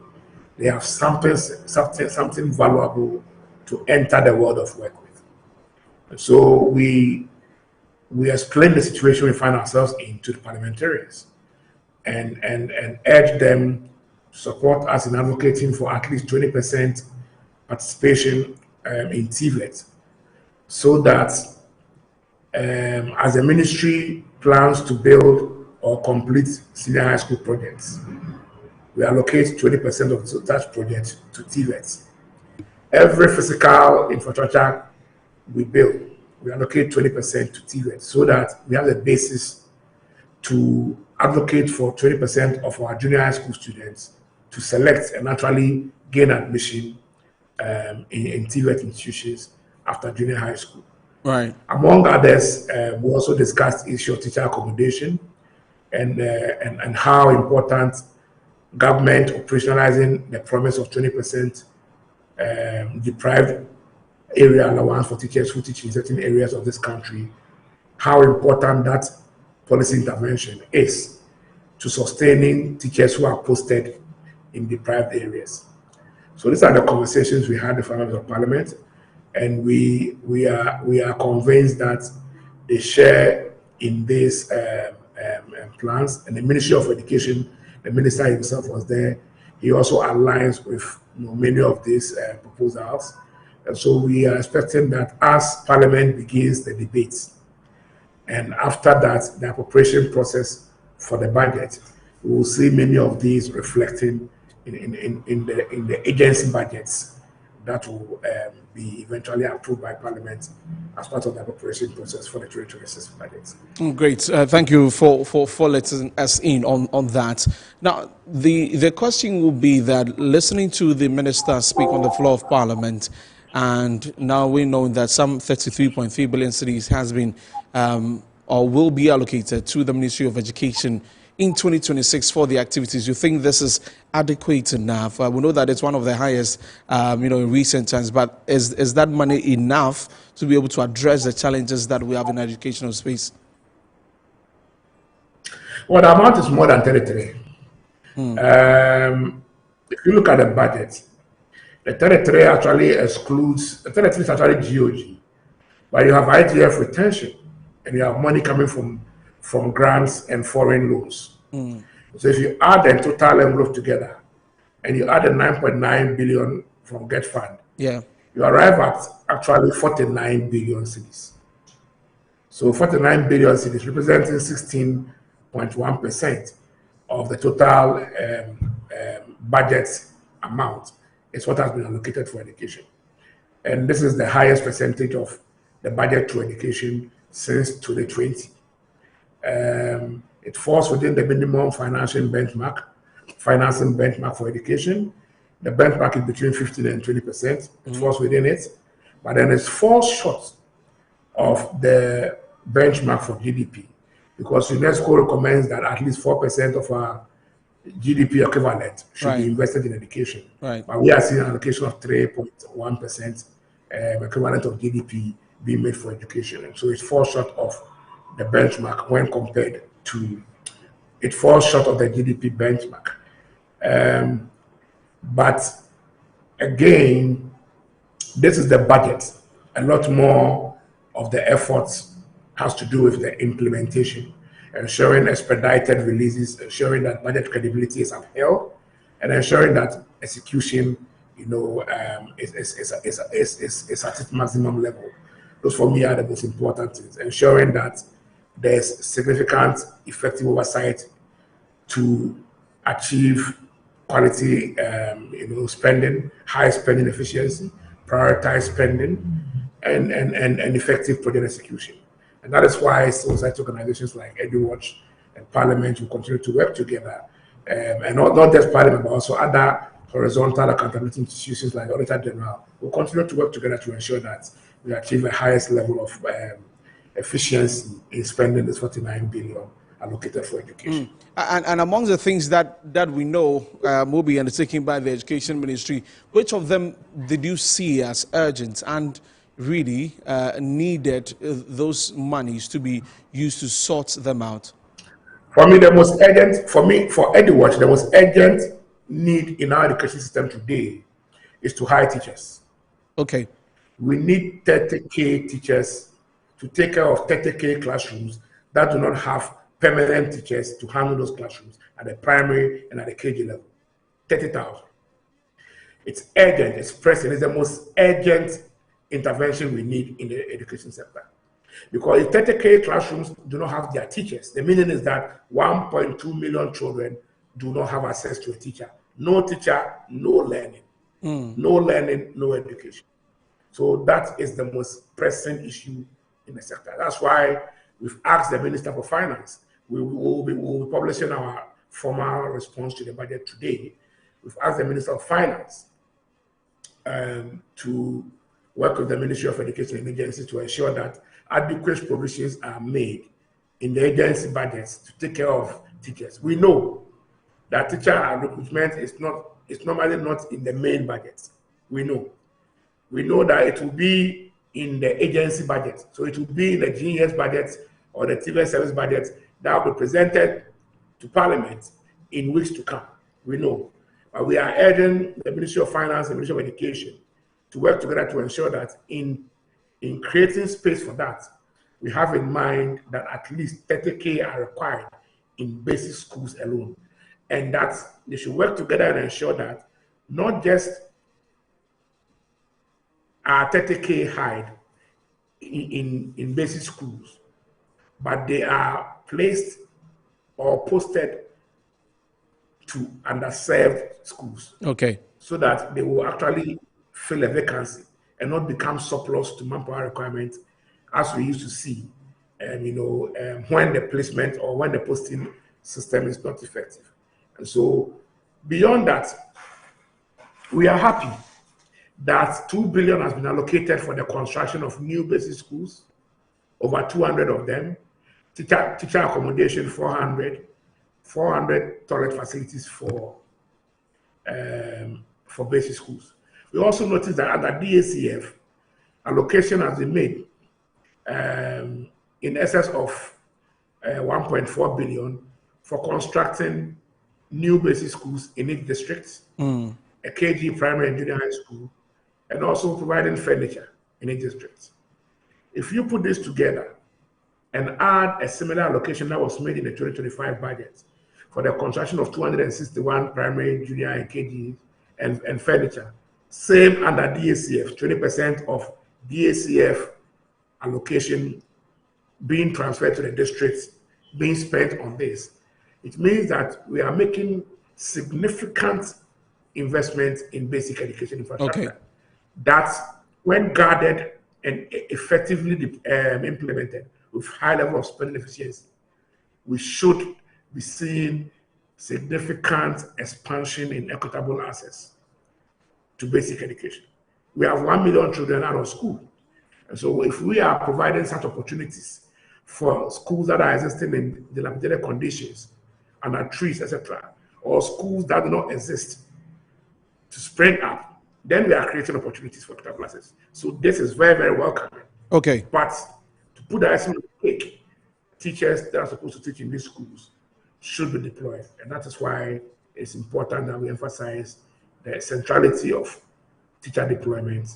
[SPEAKER 3] they have something valuable to enter the world of work with. And so we explain the situation we find ourselves in to the parliamentarians and urge them to support us in advocating for at least 20% participation in TVET, so that as the ministry plans to build or complete senior high school projects, we allocate 20% of such projects to TVET. Every physical infrastructure we build, we allocate 20% to TVET, so that we have the basis to advocate for 20% of our junior high school students to select and actually gain admission in TVET institutions after junior high school.
[SPEAKER 1] Right.
[SPEAKER 3] Among others, we also discussed issue of teacher accommodation and how important government operationalizing the promise of 20% deprived area allowance for teachers who teach in certain areas of this country, how important that policy intervention is to sustaining teachers who are posted in deprived areas. So these are the conversations we had with members of parliament, and we are convinced that they share in these plans. And the Ministry of Education, the minister himself was there. He also aligns with many of these proposals. And so we are expecting that as Parliament begins the debates, and after that, the appropriation process for the budget, we will see many of these reflecting in the agency budgets that will be eventually approved by Parliament as part of the appropriation process for the 2026 budget.
[SPEAKER 1] Great. Thank you for letting us in on that. Now, the question will be that listening to the minister speak on the floor of Parliament, and now we know that some 33.3 billion cedis has been or will be allocated to the Ministry of Education in 2026 for the activities. You think this is adequate enough? We know that it's one of the highest, in recent times, but is that money enough to be able to address the challenges that we have in educational space?
[SPEAKER 3] Well, the amount is more than 33. If you look at the budget, the 33 actually excludes, the 33 is actually GOG, but you have IGF retention, and you have money coming from grants and foreign loans. So if you add the total envelope together, and you add the 9.9 billion from Get Fund,
[SPEAKER 1] you
[SPEAKER 3] arrive at actually 49 billion cedis. So 49 billion cedis representing 16.1% of the total budget amount is what has been allocated for education. And this is the highest percentage of the budget to education since 2020. It falls within the minimum financing benchmark for education. The benchmark is between 15 and 20%. It falls within it, but then it falls short of the benchmark for GDP, because UNESCO recommends that at least 4% of our GDP equivalent should be invested in education. But we are seeing an allocation of 3.1% equivalent of GDP being made for education. And so it falls short of the benchmark when compared to, it falls short of the GDP benchmark. But again, this is the budget. A lot more of the efforts has to do with the implementation, ensuring expedited releases, ensuring that budget credibility is upheld, and ensuring that execution, is at its maximum level. Those for me are the most important things. Ensuring that there's significant, effective oversight to achieve quality, spending, high spending efficiency, prioritize spending, and effective project execution. And that is why civil society organizations like EduWatch and Parliament will continue to work together, and not just Parliament, but also other horizontal accountability institutions like the Auditor General will continue to work together to ensure that we achieve the highest level of efficiency in spending this 49 billion allocated for education.
[SPEAKER 1] And among the things that we know will be undertaken by the Education Ministry, which of them did you see as urgent and really needed those monies to be used to sort them out?
[SPEAKER 3] For me, the most urgent, for EduWatch, the most urgent need in our education system today is to hire teachers.
[SPEAKER 1] Okay.
[SPEAKER 3] We need 30K teachers to take care of 30K classrooms that do not have permanent teachers to handle those classrooms at the primary and at the KG level. 30,000. It's urgent, it's pressing, it's the most urgent intervention we need in the education sector. Because if 30K classrooms do not have their teachers, the meaning is that 1.2 million children do not have access to a teacher. No teacher, no learning. No learning, no education. So that is the most pressing issue in the sector. That's why we've asked the Minister for Finance. We will be publishing our formal response to the budget today. We've asked the Minister of Finance to work with the Ministry of Education and agencies to ensure that adequate provisions are made in the agency budgets to take care of teachers. We know that teacher recruitment is normally not in the main budget. We know that it will be in the agency budget. So it will be in the GES budget or the TVS service budget that will be presented to Parliament in weeks to come. We know. But we are urging the Ministry of Finance and the Ministry of Education to work together to ensure that in creating space for that, we have in mind that at least 30K are required in basic schools alone. And that they should work together and ensure that not just are 30K hide in basic schools, but they are placed or posted to underserved schools.
[SPEAKER 1] Okay. So
[SPEAKER 3] that they will actually fill a vacancy and not become surplus to manpower requirements, as we used to see, when the placement or when the posting system is not effective. And so, beyond that, we are happy that 2 billion has been allocated for the construction of new basic schools, over 200 of them, teacher accommodation 400 toilet facilities for basic schools. We also noticed that under DACF, allocation has been made in excess of 1.4 billion for constructing new basic schools in each district, a KG primary and junior high school, and also providing furniture in each district. If you put this together and add a similar allocation that was made in the 2025 budget for the construction of 261 primary, junior, and KG and furniture, same under DACF, 20% of DACF allocation being transferred to the districts, being spent on this. It means that we are making significant investments in basic education infrastructure. Okay. That, when guarded and effectively implemented with high level of spending efficiency, we should be seeing significant expansion in equitable access to basic education. We have 1 million children out of school. And so if we are providing such opportunities for schools that are existing in dilapidated conditions, under trees, etc., or schools that do not exist to spring up, then we are creating opportunities for equitable access. So this is very, very welcome.
[SPEAKER 1] Okay.
[SPEAKER 3] But to put the icing on the cake, teachers that are supposed to teach in these schools should be deployed. And that is why it's important that we emphasize the centrality of teacher deployment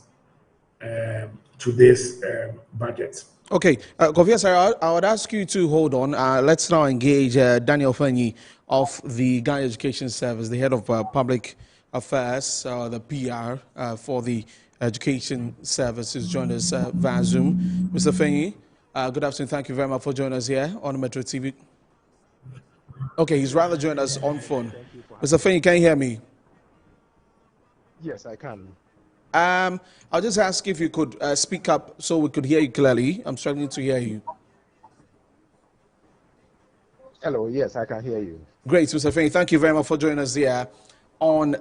[SPEAKER 3] to this budget.
[SPEAKER 1] Okay, Kofi Asare, I would ask you to hold on. Let's now engage Daniel Fenyi of the Ghana Education Service, the head of public affairs, the PR for the Education Service, who's joined us via Zoom. Mr. Fenyi, good afternoon. Thank you very much for joining us here on Metro TV. Okay, he's rather joined us on phone. Mr. Fenyi, can you hear me?
[SPEAKER 4] Yes, I can.
[SPEAKER 1] I'll just ask if you could speak up so we could hear you clearly. I'm struggling to hear you.
[SPEAKER 4] Hello, yes, I can hear you.
[SPEAKER 1] Great, Mr. Fenyi. Thank you very much for joining us here on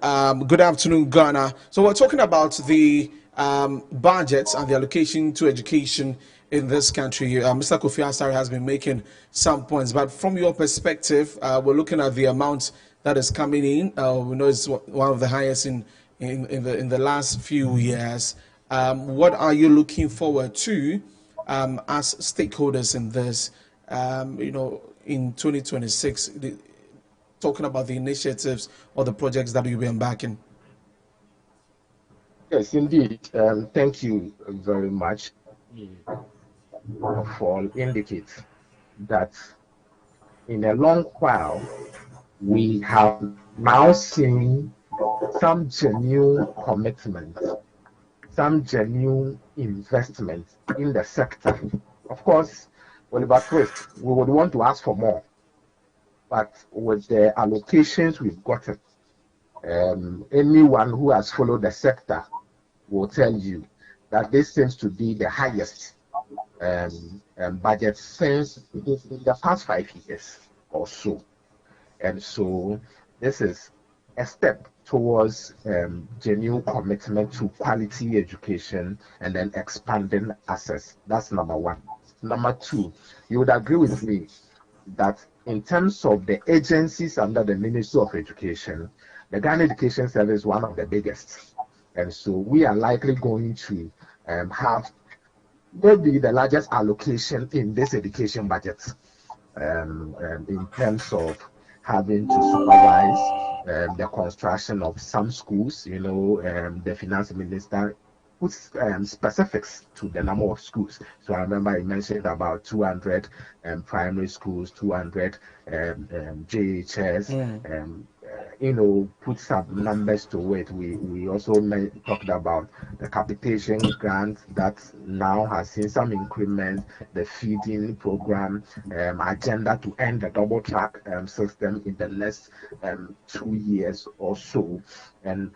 [SPEAKER 1] Good Afternoon, Ghana. So we're talking about the budgets and the allocation to education in this country. Mr. Kofi Asare has been making some points, but from your perspective, we're looking at the amount that is coming in. We know it's one of the highest in the last few years. What are you looking forward to as stakeholders in this, in 2026, talking about the initiatives or the projects that you'll be embarking?
[SPEAKER 4] Yes, indeed. Thank you very much for indicating that in a long while, we have now seen some genuine commitment, some genuine investment in the sector. Of course, Oliver Twist, we would want to ask for more, but with the allocations we've gotten, anyone who has followed the sector will tell you that this seems to be the highest budget since in the past 5 years or so. And so this is a step towards genuine commitment to quality education and then expanding access. That's number one. Number two, you would agree with me that in terms of the agencies under the Ministry of Education, the Ghana Education Service is one of the biggest. And so we are likely going to have maybe the largest allocation in this education budget in terms of having to supervise the construction of some schools. The finance minister puts specifics to the number of schools. So I remember he mentioned about 200 primary schools, 200 JHS, put some numbers to it. We also talked about the capitation grant that now has seen some increment, the feeding program, agenda to end the double track system in the next 2 years or so. And,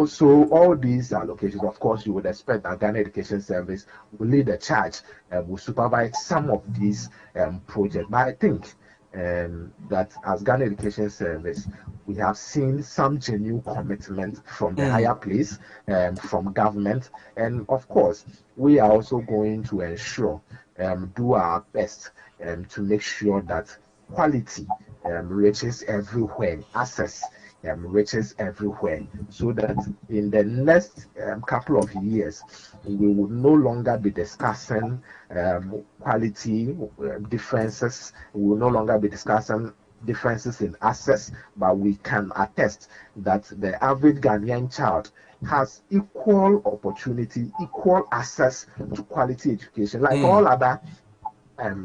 [SPEAKER 4] so all these allocations, of course, you would expect that Ghana Education Service will lead the charge, will supervise some of these projects. But I think that as Ghana Education Service, we have seen some genuine commitment from the higher place, from government. And of course, we are also going to ensure, do our best to make sure that quality reaches everywhere, access reaches everywhere, so that in the next couple of years, we will no longer be discussing quality differences. We will no longer be discussing differences in access, but we can attest that the average Ghanaian child has equal opportunity, equal access to quality education, like all other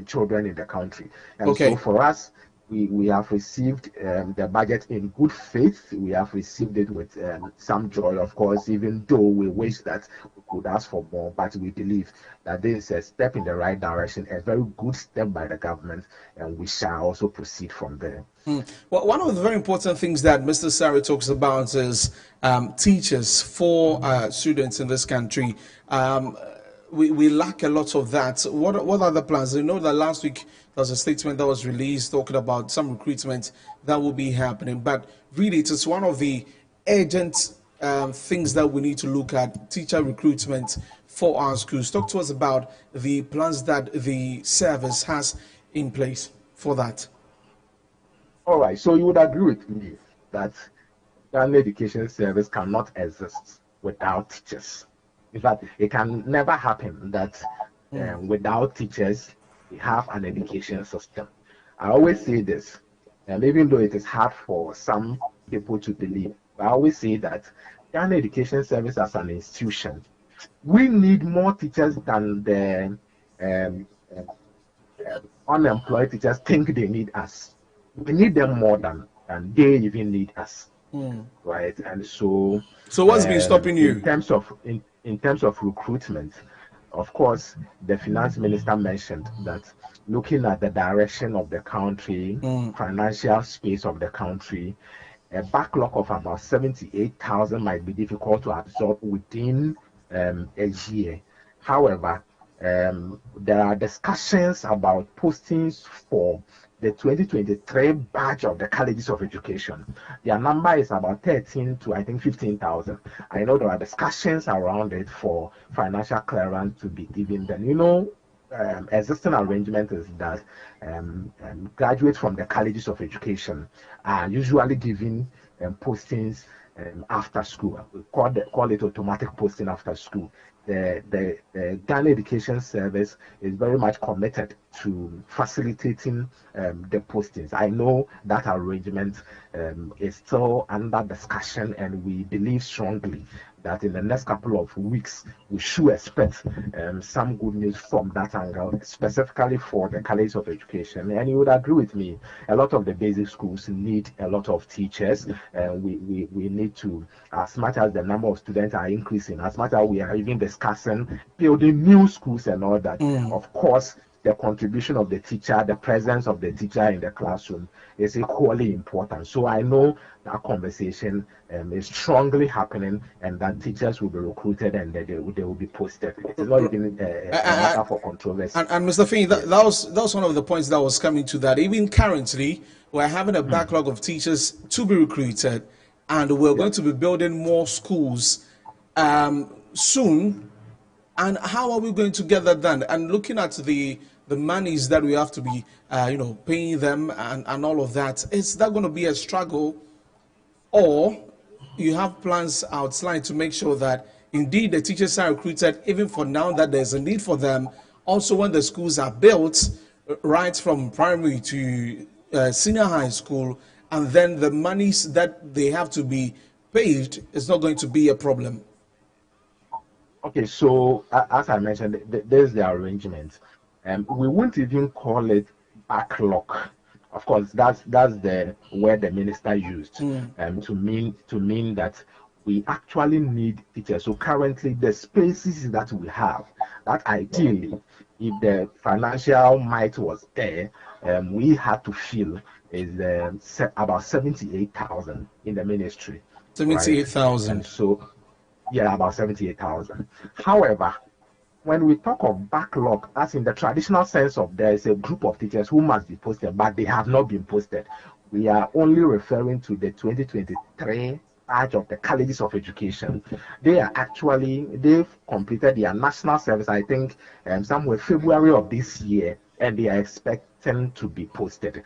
[SPEAKER 4] children in the country. And so for us, we have received the budget in good faith. We have received it with some joy, of course, even though we wish that we could ask for more. But we believe that this is a step in the right direction, a very good step by the government, and we shall also proceed from there.
[SPEAKER 1] Well, one of the very important things that Mr. Asare talks about is teachers for students in this country. we lack a lot of that. What are the plans? You know that last week there was a statement that was released talking about some recruitment that will be happening, but really it is one of the urgent things that we need to look at, teacher recruitment for our schools. Talk to us about the plans that the service has in place for that.
[SPEAKER 4] All right, so you would agree with me that Ghana Education Service cannot exist without teachers. In fact, it can never happen that without teachers, we have an education system. I always say this, and even though it is hard for some people to believe, I always say that Ghana Education Service as an institution, we need more teachers than the unemployed teachers think they need us. We need them more than they even need us, right? And so
[SPEAKER 1] what's been stopping you
[SPEAKER 4] in terms of recruitment? Of course, the finance minister mentioned that looking at the direction of the country, financial space of the country, a backlog of about 78,000 might be difficult to absorb within a year. However, there are discussions about postings for the 2023 batch of the colleges of education. Their number is about 13 to I think 15,000. I know there are discussions around it for financial clearance to be given. Then existing arrangement is that graduates from the colleges of education are usually given postings after school. We call it automatic posting after school. The Ghana Education Service is very much committed to facilitating the postings. I know that arrangement is still under discussion, and we believe strongly that in the next couple of weeks we should expect some good news from that angle, specifically for the colleges of education. And you would agree with me, a lot of the basic schools need a lot of teachers, and we need to, as much as the number of students are increasing, as much as we are even discussing building new schools and all that, of course the contribution of the teacher, the presence of the teacher in the classroom is equally important. So I know that conversation is strongly happening, and that teachers will be recruited and they will be posted. It is not even a matter for controversy.
[SPEAKER 1] And Mr. Finn, that was one of the points that was coming to that. Even currently, we're having a backlog of teachers to be recruited, and we're going to be building more schools soon. And how are we going to get that done? And looking at the monies that we have to be, paying them and all of that, is that going to be a struggle? Or you have plans outlined to make sure that indeed the teachers are recruited, even for now that there's a need for them, also when the schools are built, right from primary to senior high school, and then the monies that they have to be paid is not going to be a problem?
[SPEAKER 4] Okay, so as I mentioned, there's the arrangement. We won't even call it backlog. Of course, that's the word the minister used to mean that we actually need teachers. So currently, the spaces that we have, that ideally, if the financial might was there, we had to fill is about 78,000 in the ministry.
[SPEAKER 1] 78,000.
[SPEAKER 4] Right? So, yeah, about 78,000. However, when we talk of backlog, as in the traditional sense of there is a group of teachers who must be posted, but they have not been posted, we are only referring to the 2023 batch of the colleges of education. They've completed their national service, I think, somewhere February of this year, and they are expecting to be posted.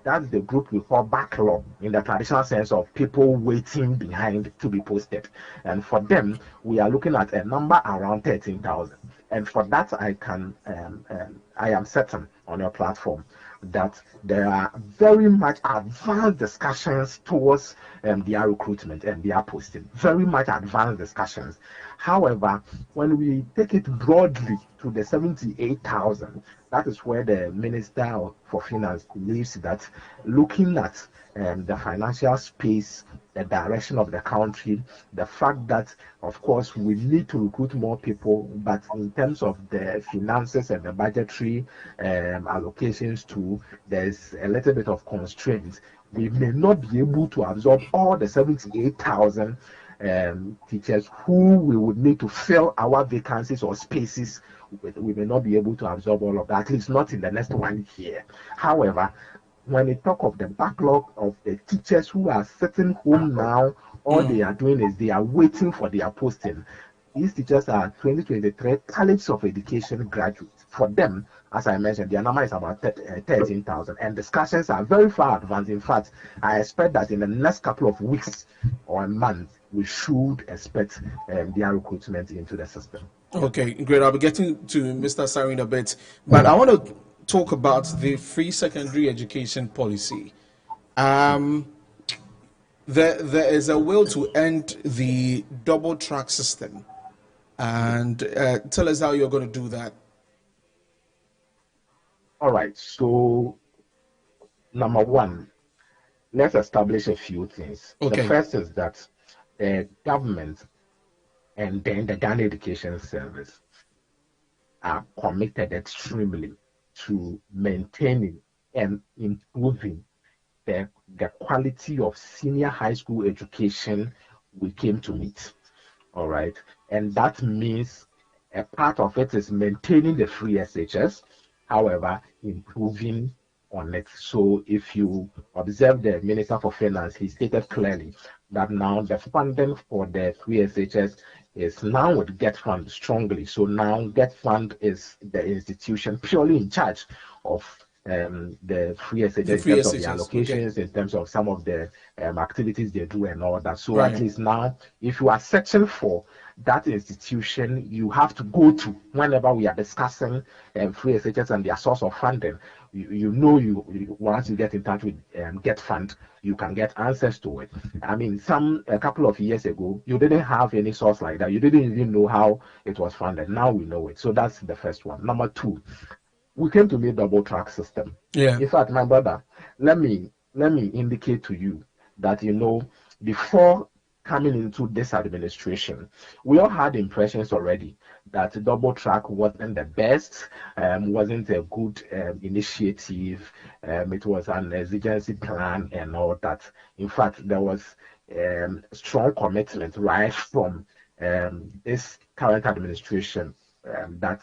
[SPEAKER 4] That's the group we call backlog in the traditional sense of people waiting behind to be posted. And for them, we are looking at a number around 13,000. And for that, I am certain on your platform that there are very much advanced discussions towards their recruitment and their posting. Very much advanced discussions. However, when we take it broadly to the 78,000, that is where the Minister for Finance believes that looking at the financial space, the direction of the country, the fact that, of course, we need to recruit more people, but in terms of the finances and the budgetary allocations too, there's a little bit of constraints. We may not be able to absorb all the 78,000 teachers who we would need to fill our vacancies or spaces with. We may not be able to absorb all of that, at least not in the next 1 year. However, when we talk of the backlog of the teachers who are sitting home now, all they are doing is they are waiting for their posting. These teachers are 2023 College of Education graduates. For them, as I mentioned, their number is about 13,000, and discussions are very far advanced. In fact, I expect that in the next couple of weeks or a month, we should expect their recruitment into the system.
[SPEAKER 1] Okay, great. I'll be getting to Mr. Sari in a bit, but I want to talk about the free secondary education policy. There is a will to end the double track system, and tell us how you're going to do that.
[SPEAKER 4] All right, so number one, let's establish a few things.
[SPEAKER 1] Okay.
[SPEAKER 4] The first is that the government and then the Ghana Education Service are committed extremely to maintaining and improving the quality of senior high school education we came to meet. All right, and that means a part of it is maintaining the free SHS, however, improving on it. So if you observe the Minister for Finance, he stated clearly that now the funding for the free SHS is now with GetFund strongly. So now GetFund is the institution purely in charge of the free SHS, in terms of the allocations, okay, in terms of some of the activities they do and all that. So at least now, if you are searching for that institution, you have to go to whenever we are discussing free SHS and their source of funding. You know, once you get in touch with GetFund, you can get answers to it. I mean, a couple of years ago, you didn't have any source like that. You didn't even know how it was funded. Now we know it. So that's the first one. Number two, we came to meet double track system.
[SPEAKER 1] Yeah.
[SPEAKER 4] In fact, my brother, let me indicate to you that, you know, before coming into this administration, we all had impressions already that double track wasn't the best, wasn't a good initiative. It was an exigency plan and all that. In fact, there was strong commitment right from this current administration that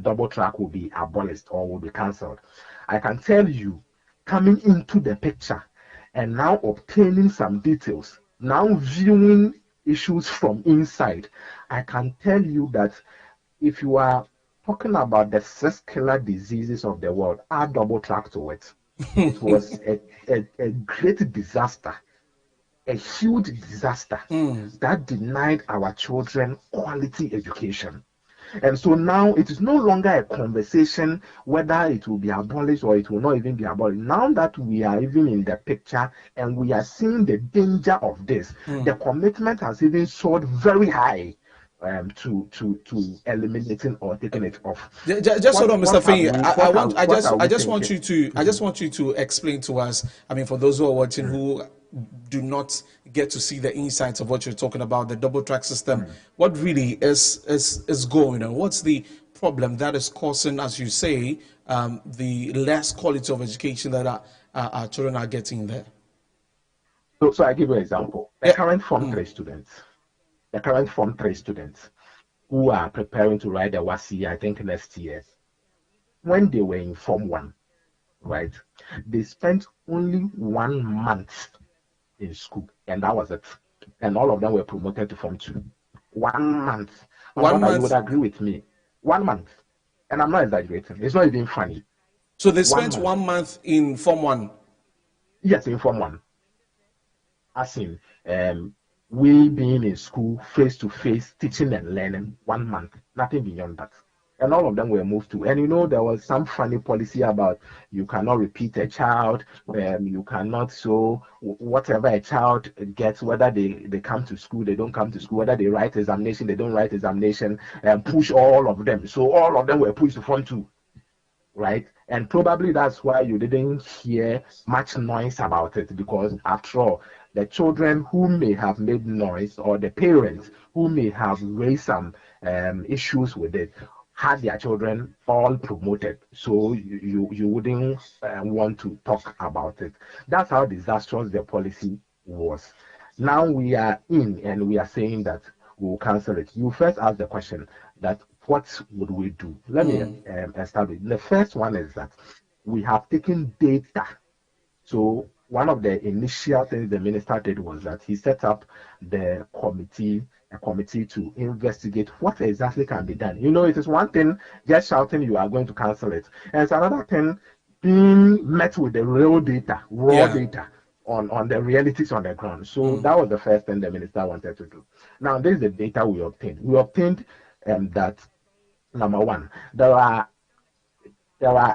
[SPEAKER 4] double track will be abolished or will be cancelled. I can tell you, coming into the picture and now obtaining some details, now viewing issues from inside, I can tell you that if you are talking about the 6 killer diseases of the world, add double track to it. It was a great disaster, a huge disaster that denied our children quality education. And so now it is no longer a conversation whether it will be abolished or it will not even be abolished. Now that we are even in the picture and we are seeing the danger of this, the commitment has even soared very high to eliminating or taking it off.
[SPEAKER 1] Just hold on, Mr. Fay. I just want you to explain to us. I mean, for those who are watching who do not get to see the insights of what you're talking about, the double track system, what really is going on? What's the problem that is causing, as you say, the less quality of education that our children are getting there?
[SPEAKER 4] So I give you an example. The current Form 3 students, who are preparing to write the WASSCE, I think next year, when they were in Form 1, right, they spent only 1 month in school, and that was it. And all of them were promoted to Form 2. 1 month. 1 month. You would agree with me. 1 month. And I'm not exaggerating. It's not even funny.
[SPEAKER 1] So they spent 1 month in Form 1?
[SPEAKER 4] Yes, in Form 1. As in, we being in school, face-to-face, teaching and learning, 1 month. Nothing beyond that. And all of them were moved to. And you know, there was some funny policy about you cannot repeat a child, you cannot, so whatever a child gets, whether they come to school, they don't come to school, whether they write examination, they don't write examination, push all of them. So all of them were pushed to Form 2, right? And probably that's why you didn't hear much noise about it, because after all, the children who may have made noise or the parents who may have raised some issues with it had their children all promoted, so you wouldn't want to talk about it. That's how disastrous the policy was. Now we are in and we are saying that we will cancel it. You first ask the question that what would we do? Let me establish. The first one is that we have taken data. So one of the initial things the minister did was that he set up a committee to investigate what exactly can be done. You know, it is one thing just shouting you are going to cancel it, and it's another thing being met with the real data, raw data on the realities on the ground. So that was the first thing the minister wanted to do. Now, this is the data we obtained. We obtained that, number one, there are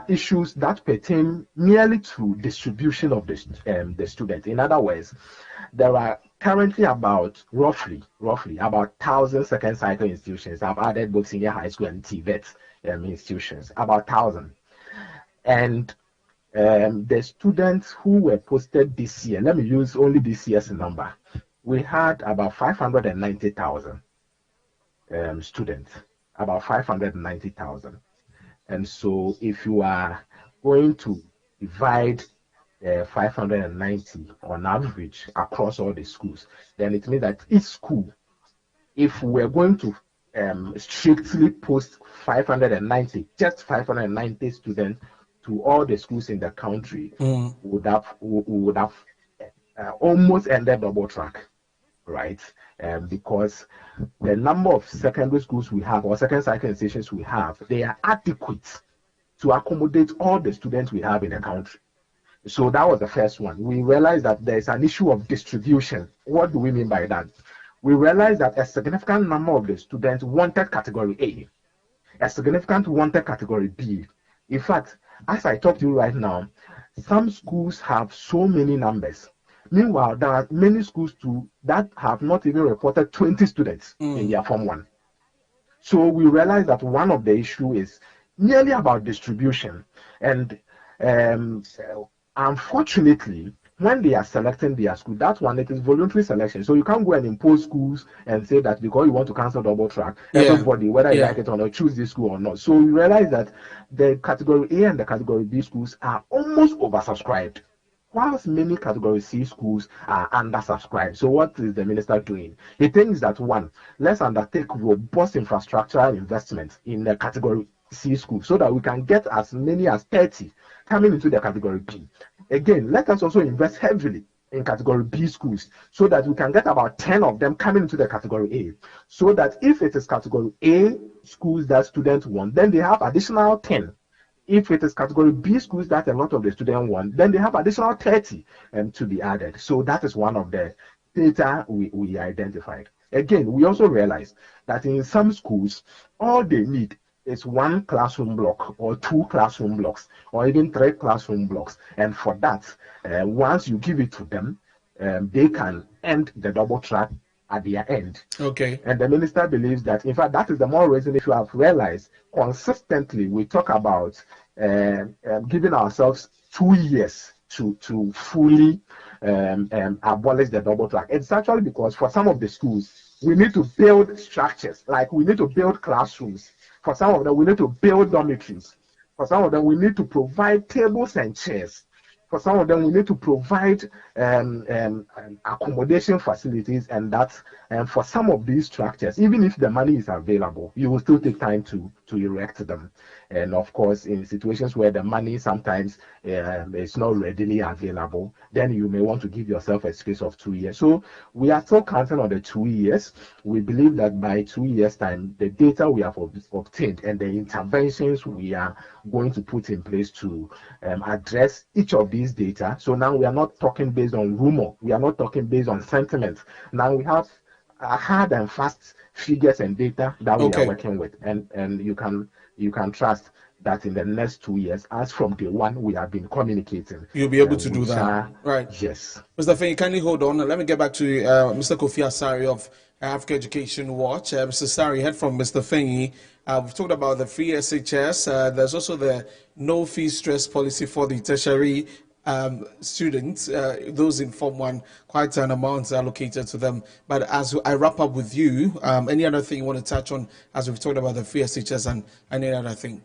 [SPEAKER 4] issues that pertain merely to distribution of the students. In other words, there are currently roughly about 1,000 second cycle institutions. I've added both senior high school and TVET institutions, about 1,000. And the students who were posted this year, let me use only this year's number, we had about 590,000 students, about 590,000. And so if you are going to divide 590 on average across all the schools, then it means that each school, if we're going to strictly post 590, just 590 students to all the schools in the country, would have almost ended double track, right? Because the number of secondary schools we have or second cycle institutions we have, they are adequate to accommodate all the students we have in the country. So that was the first one. We realized that there is an issue of distribution. What do we mean by that? We realized that a significant number of the students wanted category A, a significant wanted category B. In fact, as I talk to you right now, some schools have so many numbers. Meanwhile, there are many schools too that have not even reported 20 students in their Form 1. So we realize that one of the issues is nearly about distribution. And unfortunately, when they are selecting their school, that one, it is voluntary selection. So you can't go and impose schools and say that because you want to cancel double track, everybody, whether you like it or not, choose this school or not. So we realize that the category A and the category B schools are almost oversubscribed, whilst many category C schools are undersubscribed. So what is the minister doing? He thinks that, one, let's undertake robust infrastructural investment in the category C school so that we can get as many as 30 coming into the category B. Again, let us also invest heavily in category B schools so that we can get about 10 of them coming into the category A. So that if it is category A schools that students want, then they have additional 10. If it is category B schools that a lot of the students want, then they have additional 30 to be added. So that is one of the data we identified. Again, we also realized that in some schools, all they need is one classroom block or two classroom blocks or even 3 classroom blocks. And for that, once you give it to them, they can end the double track at their end.
[SPEAKER 1] Okay.
[SPEAKER 4] And the minister believes that, in fact, that is the more reason, if you have realized, consistently we talk about giving ourselves 2 years to fully abolish the double track. It's actually because for some of the schools, we need to build structures, like we need to build classrooms. For some of them, we need to build dormitories. For some of them, we need to provide tables and chairs. For some of them, we need to provide accommodation facilities, and that's for some of these structures, even if the money is available, you will still take time to erect them. And of course, in situations where the money sometimes is not readily available, then you may want to give yourself a space of 2 years. So we are still counting on the 2 years. We believe that by 2 years' time, the data we have obtained and the interventions we are going to put in place to address each of these data. So now we are not talking based on rumor. We are not talking based on sentiment. Now we have hard and fast figures and data that we are working with, and you can trust that in the next 2 years, as from day one, we have been communicating.
[SPEAKER 1] You'll be able to do that, right?
[SPEAKER 4] Yes.
[SPEAKER 1] Mr. Fenyi, kindly hold on. Let me get back to Mr. Kofi Asare of Africa Education Watch. Mr. Asare, heard from Mr. Fenyi. We've talked about the free SHS. There's also the no fee stress policy for the tertiary students, those in Form 1, quite an amount allocated to them. But as I wrap up with you, any other thing you want to touch on as we've talked about the free SHS and any other thing?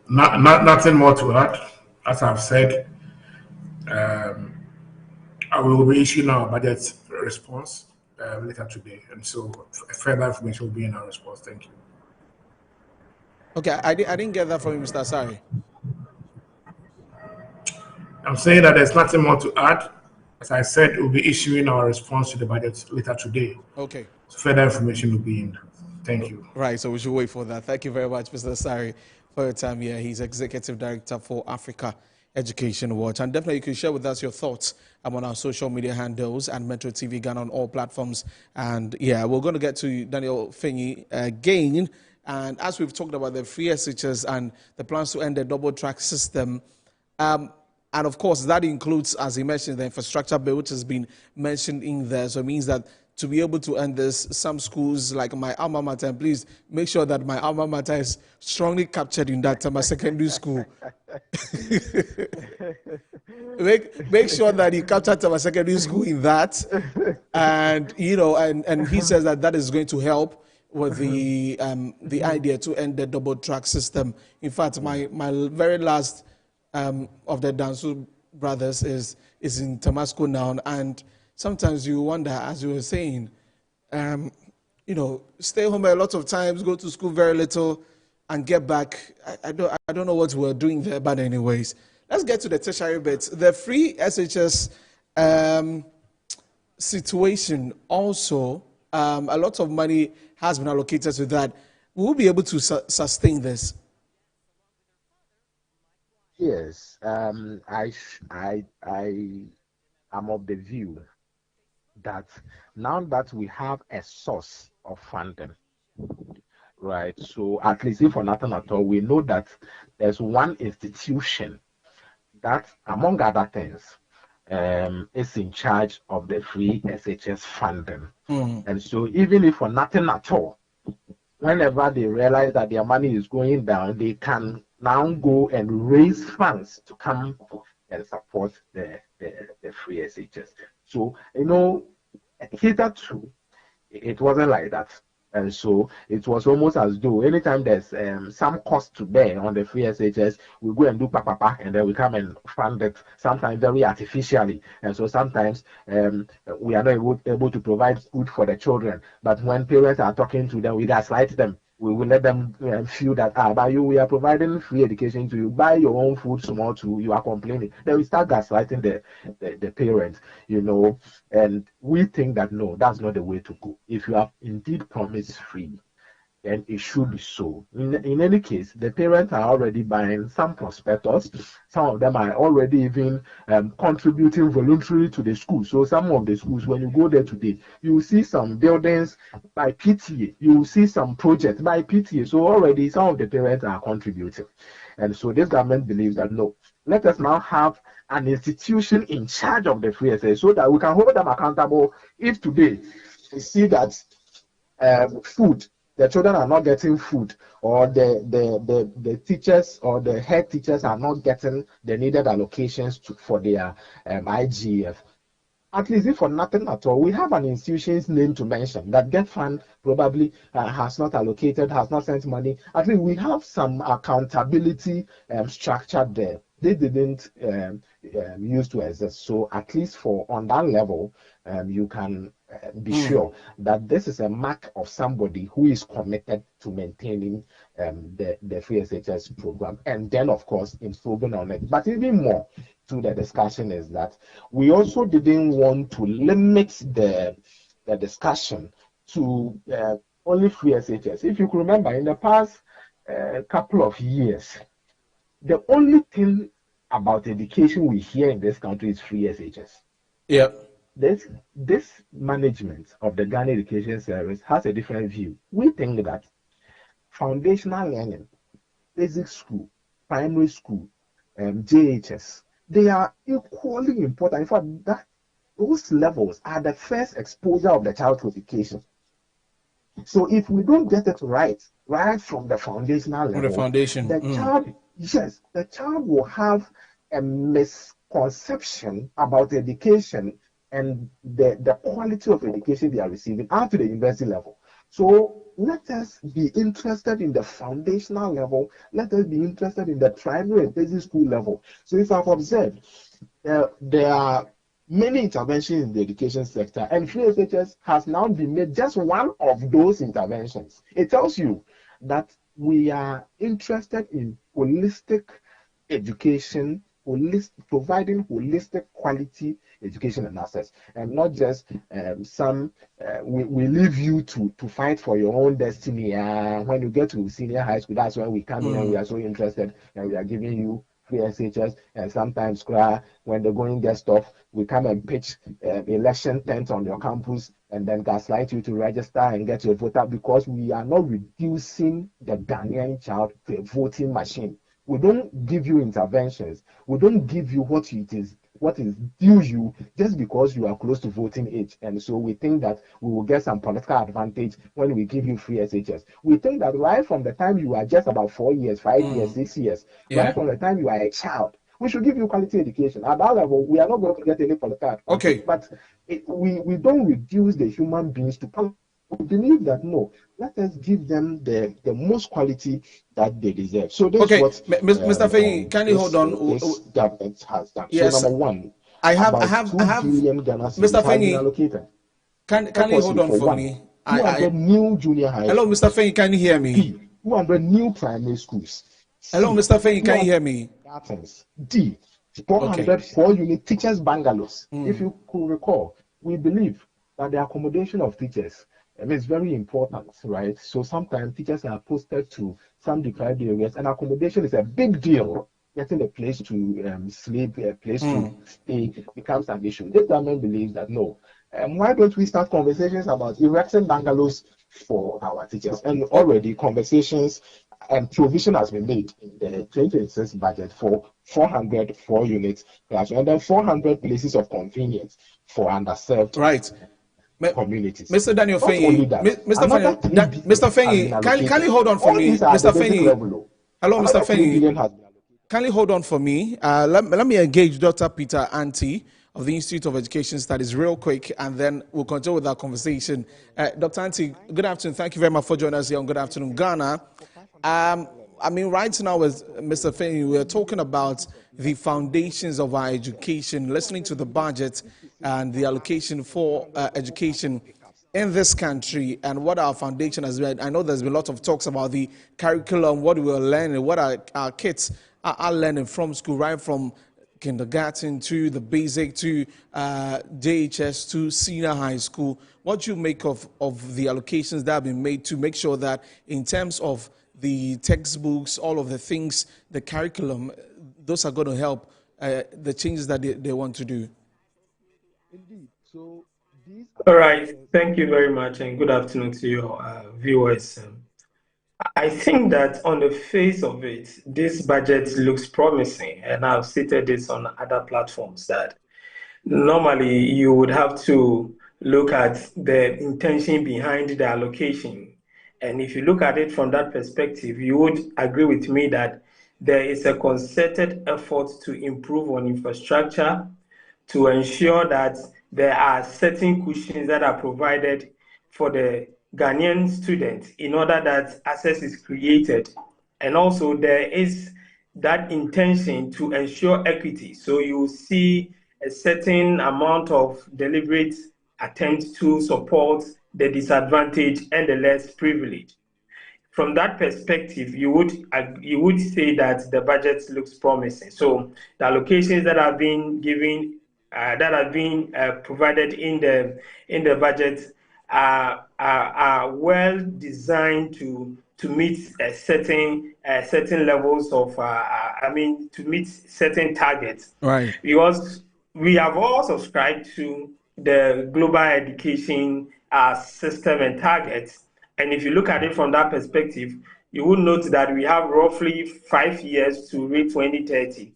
[SPEAKER 3] Nothing more to add. as I've said, I will be issuing our budget response later today, and so further information will be in our response. Thank you.
[SPEAKER 1] Okay, I didn't get that from you, Mr. Asare.
[SPEAKER 3] I'm saying that there's nothing more to add. As I said, we'll be issuing our response to the budget later today.
[SPEAKER 1] Okay.
[SPEAKER 3] So further information will be in. Thank you.
[SPEAKER 1] Right, so we should wait for that. Thank you very much, Mr. Asare, for your time here. He's Executive Director for Africa Education Watch. And definitely you can share with us your thoughts on our social media handles and Metro TV Ghana on all platforms. And yeah, we're going to get to Daniel Finyi again. And as we've talked about the free SHS and the plans to end the double track system, and of course that includes, as he mentioned, the infrastructure bill, which has been mentioned in there. So it means that to be able to end this, some schools like my alma mater, and please make sure that my alma mater is strongly captured in that my secondary school. make sure that you capture my secondary school in that, and you know, and he says that is going to help with the idea to end the double track system. In fact, my very last of the Dansu brothers is in Tamasco now, and sometimes you wonder, as you were saying, you know, stay home a lot of times, go to school very little, and get back. I don't know what we're doing there, but anyways, let's get to the tertiary bits. The free SHS situation also, a lot of money has been allocated to that. Will we be able to sustain this?
[SPEAKER 4] Yes, I am of the view that now that we have a source of funding, right? So at least if for nothing at all, we know that there's one institution that, among other things, is in charge of the free SHS funding. And so even if for nothing at all, whenever they realize that their money is going down, they can now go and raise funds to come and support the free SHS. So, you know, hitherto, it wasn't like that. And so it was almost as though anytime there's some cost to bear on the free SHS, we go and do papa, and then we come and fund it, sometimes very artificially. And so sometimes we are not able to provide food for the children. But when parents are talking to them, we gaslight them. We will let them feel that, by you, we are providing free education to you. Buy your own food small too, you are complaining. Then we start gaslighting the parents, you know. And we think that, no, that's not the way to go. If you have indeed promised free, then it should be so. In any case, the parents are already buying some prospectus. Some of them are already even contributing voluntarily to the school. So some of the schools, when you go there today, you will see some buildings by PTA. You will see some projects by PTA. So already some of the parents are contributing. And so this government believes that, no, let us now have an institution in charge of the free SHS so that we can hold them accountable. If today we see that the children are not getting food, or the teachers or the head teachers are not getting the needed allocations for their IGF. At least if for nothing at all, we have an institution's name to mention that GetFund probably has not allocated, has not sent money. At least we have some accountability structure there. They didn't use to exist. So at least on that level, you can be sure that this is a mark of somebody who is committed to maintaining the free SHS program, and then of course improving on it. But even more to the discussion is that we also didn't want to limit the discussion to only free SHS. If you could remember, in the past couple of years, the only thing about education we hear in this country is free SHS.
[SPEAKER 1] Yeah.
[SPEAKER 4] This management of the Ghana Education Service has a different view. We think that foundational learning, basic school, primary school, JHS, they are equally important. In fact, those levels are the first exposure of the child to education. So if we don't get it right from the foundational level, the child will have a misconception about education and the quality of education they are receiving up to the university level. So let us be interested in the foundational level. Let us be interested in the primary and basic school level. So if I've observed, there are many interventions in the education sector, and free SHS has now been made just one of those interventions. It tells you that we are interested in holistic education, providing holistic quality education and access, and not just we leave you to fight for your own destiny. When you get to senior high school, that's when we come in and we are so interested and we are giving you free SHS, and sometimes when the going gets tough, we come and pitch election tents on your campus and then gaslight you to register and get your voter, because we are not reducing the Ghanaian child to a voting machine. We don't give you interventions. We don't give you what is due you just because you are close to voting age. And so we think that we will get some political advantage when we give you free SHS. We think that right from the time you are just about 4 years, 5 years, 6 years, right from the time you are a child, we should give you quality education. At that level, we are not going to get any political advantage.
[SPEAKER 1] Okay.
[SPEAKER 4] But we don't reduce the human beings to politics. We believe that no, let us give them the most quality that they deserve. So this is what
[SPEAKER 1] Mr. Faye, can you hold on?
[SPEAKER 4] This government has done.
[SPEAKER 1] Yes,
[SPEAKER 4] so number one,
[SPEAKER 1] I have
[SPEAKER 4] $2 billion
[SPEAKER 1] Mr. Faye,
[SPEAKER 4] allocated.
[SPEAKER 1] Can you hold on for me?
[SPEAKER 4] 200 new junior high.
[SPEAKER 1] Hello, Mr. Faye, can you hear me?
[SPEAKER 4] 200 new primary schools.
[SPEAKER 1] Hello, Mr. Faye, can you hear me?
[SPEAKER 4] D, 400 4-unit teachers bungalows. If you could recall, we believe that the accommodation of teachers is very important, right? So sometimes teachers are posted to some deprived areas, and accommodation is a big deal. Getting a place to sleep, a place to stay becomes an issue. This government believes that no. Why don't we start conversations about erecting bungalows for our teachers? And already conversations and provision has been made in the 2026 budget for 400 4-unit classrooms, and then 400 places of convenience for underserved communities.
[SPEAKER 1] Mr. Daniel Faye, Mr. Faye, can you hold on for me? Mr. Faye, hello, Mr. Faye. Can you hold on for me? Let me engage Dr. Peter Anti of the Institute of Education Studies real quick, and then we'll continue with our conversation. Dr. Anti, good afternoon. Thank you very much for joining us here on Good Afternoon Ghana. I mean, right now with Mr. Faye, we're talking about the foundations of our education, listening to the budget and the allocation for education in this country and what our foundation has been. I know there's been a lot of talks about the curriculum, what we're learning, what our kids are learning from school, right from kindergarten to the basic to JHS to senior high school. What do you make of the allocations that have been made to make sure that in terms of the textbooks, all of the things, the curriculum, those are going to help the changes that they want to do?
[SPEAKER 4] Indeed. So these.
[SPEAKER 5] All right. Thank you very much, and good afternoon to your viewers. I think that on the face of it, this budget looks promising, and I've stated this on other platforms that normally you would have to look at the intention behind the allocation. And if you look at it from that perspective, you would agree with me that there is a concerted effort to improve on infrastructure, to ensure that there are certain cushions that are provided for the Ghanaian students in order that access is created. And also there is that intention to ensure equity. So you see a certain amount of deliberate attempt to support the disadvantaged and the less privileged. From that perspective, you would say that the budget looks promising. So the allocations that have been given, that have been provided in the budget are well designed to meet certain levels of to meet certain targets.
[SPEAKER 1] Right.
[SPEAKER 5] Because we have all subscribed to the global education system and targets. And if you look at it from that perspective, you will note that we have roughly 5 years to reach 2030,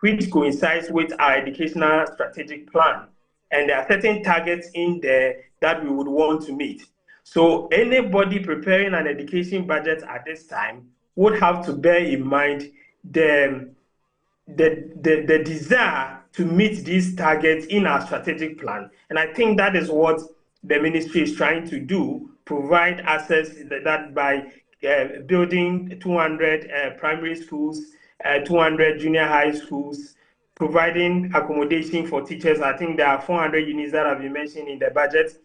[SPEAKER 5] which coincides with our educational strategic plan. And there are certain targets in there that we would want to meet. So anybody preparing an education budget at this time would have to bear in mind the desire to meet these targets in our strategic plan. And I think that is what the ministry is trying to do provide access that by building 200 primary schools, 200 junior high schools, providing accommodation for teachers. I think there are 400 units that have been mentioned in the budget.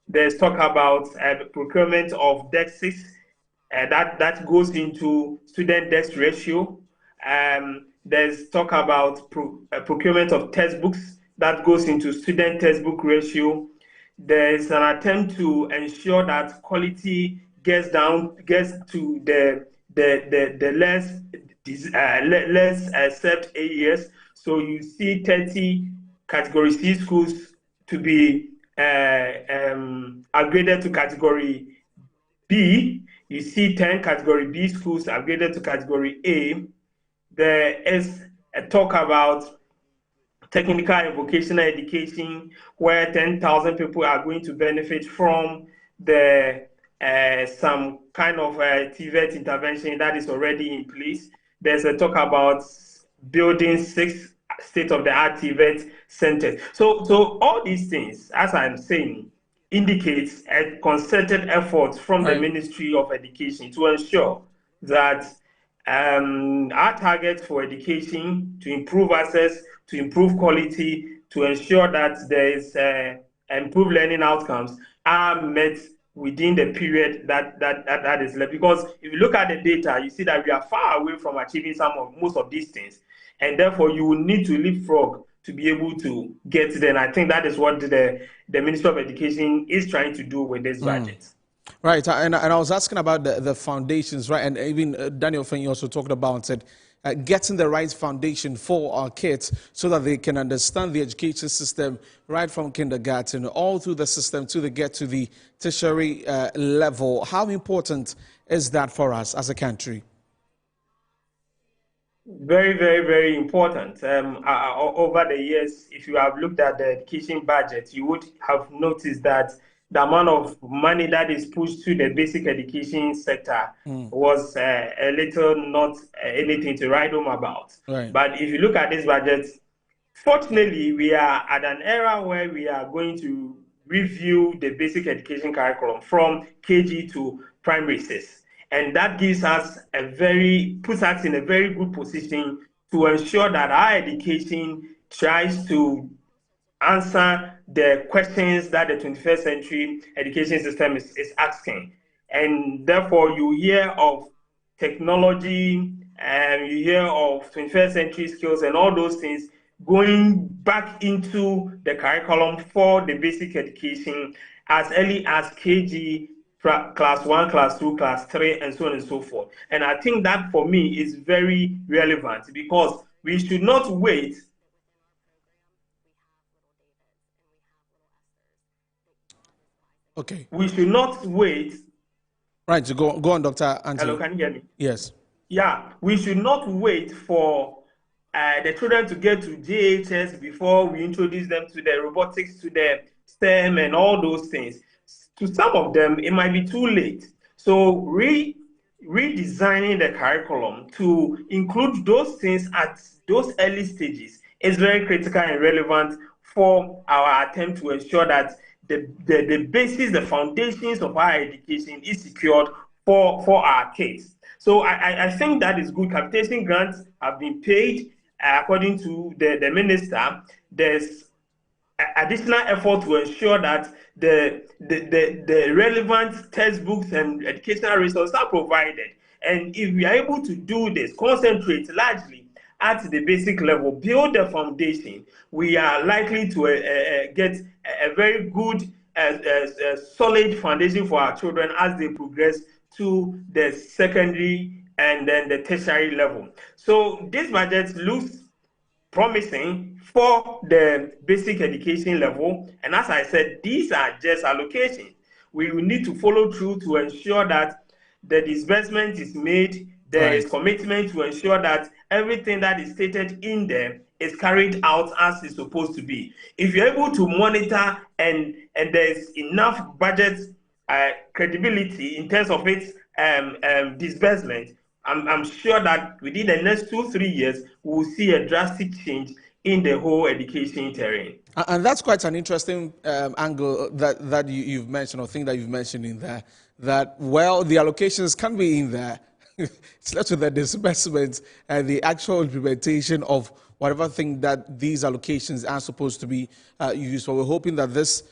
[SPEAKER 5] There's talk about procurement of desks that goes into student desk ratio. There's talk about procurement of textbooks that goes into student textbook ratio. There's an attempt to ensure that quality gets to the less accept areas. So you see 30 category C schools to be upgraded to category B. You see 10 category B schools upgraded to category A. There is a talk about technical and vocational education, where 10,000 people are going to benefit from the some kind of TVET intervention that is already in place. There's a talk about building 6 state-of-the-art TVET centers. So all these things, as I'm saying, indicates a concerted effort from the Ministry of Education to ensure that our target for education, to improve access, to improve quality, to ensure that there is improved learning outcomes, are met within the period that is left. Because if you look at the data, you see that we are far away from achieving most of these things, and therefore you will need to leapfrog to be able to get there. And I think that is what the Ministry of Education is trying to do with this budget.
[SPEAKER 1] Right, and I was asking about the foundations, right? And even Daniel Fenny also talked about and said getting the right foundation for our kids so that they can understand the education system right from kindergarten all through the system till they get to the tertiary level. How important is that for us as a country?
[SPEAKER 5] Very, very, very important. Over the years, if you have looked at the education budget, you would have noticed that the amount of money that is pushed to the basic education sector was a little not anything to write home about.
[SPEAKER 1] Right.
[SPEAKER 5] But if you look at this budget, fortunately, we are at an era where we are going to review the basic education curriculum from KG to primary 6. And that gives us puts us in a very good position to ensure that our education tries to answer the questions that the 21st century education system is asking. And therefore, you hear of technology and you hear of 21st century skills and all those things going back into the curriculum for the basic education as early as KG, class 1, class 2, class 3, and so on and so forth. And I think that for me is very relevant, because we should not wait
[SPEAKER 1] Okay.
[SPEAKER 5] We should not wait.
[SPEAKER 1] Right, so go on, Dr. Anthony.
[SPEAKER 5] Hello, can you hear me?
[SPEAKER 1] Yes.
[SPEAKER 5] Yeah, we should not wait for the children to get to JHS before we introduce them to the robotics, to the STEM and all those things. To some of them, it might be too late. So redesigning the curriculum to include those things at those early stages is very critical and relevant for our attempt to ensure that the basis, the foundations of our education is secured for our kids. So I think that is good. Capitation grants have been paid according to the minister. There's additional effort to ensure that the relevant textbooks and educational resources are provided. And if we are able to do this, concentrate largely at the basic level, build the foundation, we are likely to get a very good, solid foundation for our children as they progress to the secondary and then the tertiary level. So this budget looks promising for the basic education level. And as I said, these are just allocations. We will need to follow through to ensure that the disbursement is made. There is commitment to ensure that everything that is stated in there is carried out as it's supposed to be. If you're able to monitor and there's enough budget credibility in terms of its disbursement, I'm sure that within the next 2-3 years, we'll see a drastic change in the whole education terrain.
[SPEAKER 1] And that's quite an interesting angle that you've mentioned, or thing that you've mentioned in there, that, well, the allocations can be in there. It's left with the disbursements and the actual implementation of whatever thing that these allocations are supposed to be used for. We're hoping that this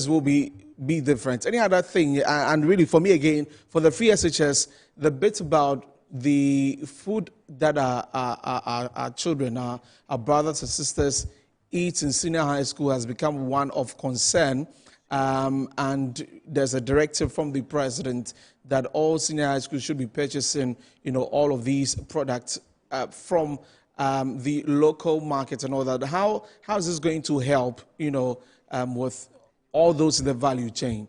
[SPEAKER 1] will be different. Any other thing, and really for me again, for the free SHS, the bit about the food that our children, our brothers and sisters eat in senior high school has become one of concern. And there's a directive from the president that all senior high schools should be purchasing, all of these products from the local market and all that. How is this going to help, with all those in the value chain?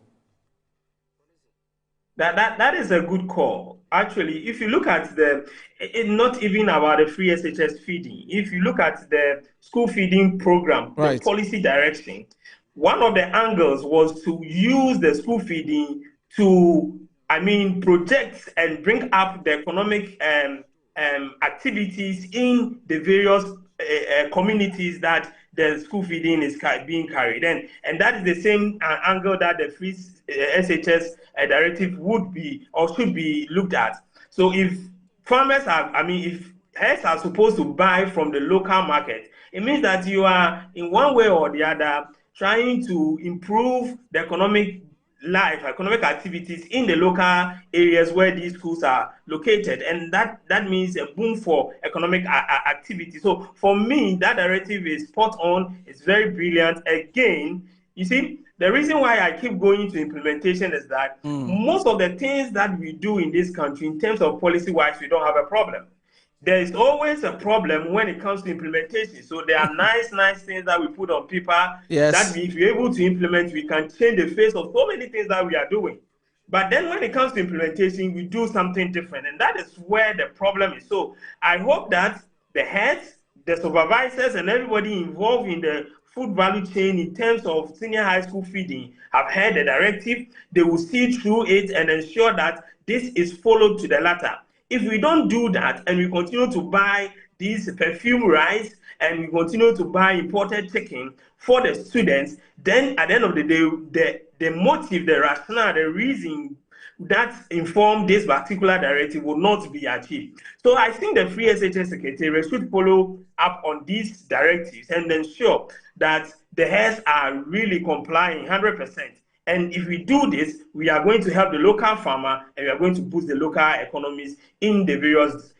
[SPEAKER 5] That is a good call. Actually, if you look at it's not even about the free SHS feeding. If you look at the school feeding program, the policy direction, one of the angles was to use the school feeding to, project and bring up the economic activities in the various communities that the school feeding is being carried. And that is the same angle that the free SHS directive would be or should be looked at. So if farmers if heads are supposed to buy from the local market, it means that you are in one way or the other trying to improve the economic activities in the local areas where these schools are located, and that means a boom for economic activity. So for me, that directive is spot on. It's very brilliant. Again, you see, the reason why I keep going to implementation is that most of the things that we do in this country, in terms of policy-wise, we don't have a problem. There is always a problem when it comes to implementation. So there are nice things that we put on paper that if we're able to implement, we can change the face of so many things that we are doing. But then when it comes to implementation, we do something different. And that is where the problem is. So I hope that the heads, the supervisors, and everybody involved in the food value chain in terms of senior high school feeding have heard the directive. They will see through it and ensure that this is followed to the letter. If we don't do that and we continue to buy these perfume rice and we continue to buy imported chicken for the students, then at the end of the day, the motive, the rationale, the reason that informed this particular directive will not be achieved. So I think the Free SHS Secretariat should follow up on these directives and ensure that the heads are really complying 100%. And if we do this, we are going to help the local farmer and we are going to boost the local economies in the various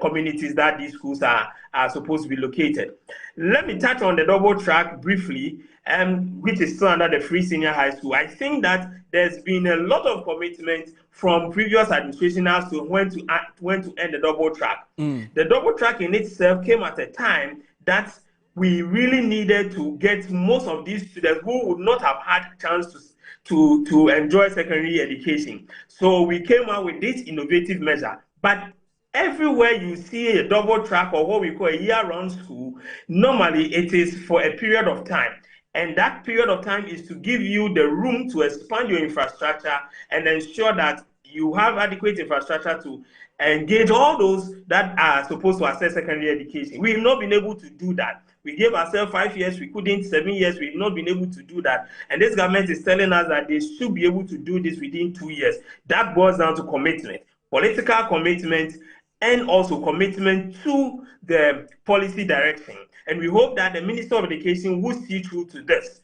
[SPEAKER 5] communities that these schools are supposed to be located. Let me touch on the double track briefly, which is still under the free senior high school. I think that there's been a lot of commitment from previous administration as to when to end the double track. The double track in itself came at a time that we really needed to get most of these students who would not have had a chance to enjoy secondary education. So we came out with this innovative measure. But everywhere you see a double track or what we call a year-round school, normally it is for a period of time. And that period of time is to give you the room to expand your infrastructure and ensure that you have adequate infrastructure to engage all those that are supposed to access secondary education. We've not been able to do that. We gave ourselves 5 years, we couldn't, 7 years, we've not been able to do that. And this government is telling us that they should be able to do this within 2 years. That boils down to commitment, political commitment, and also commitment to the policy direction. And we hope that the Minister of Education will see through to this.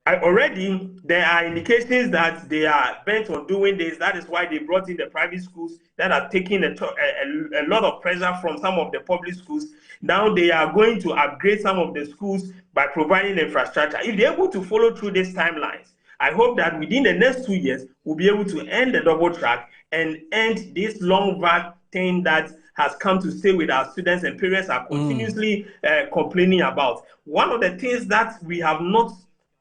[SPEAKER 5] Already, there are indications that they are bent on doing this. That is why they brought in the private schools that are taking a lot of pressure from some of the public schools. Now they are going to upgrade some of the schools by providing infrastructure. If they're able to follow through these timelines, I hope that within the next 2 years, we'll be able to end the double track and end this long vague thing that has come to stay with our students and parents are continuously complaining about. One of the things that we have not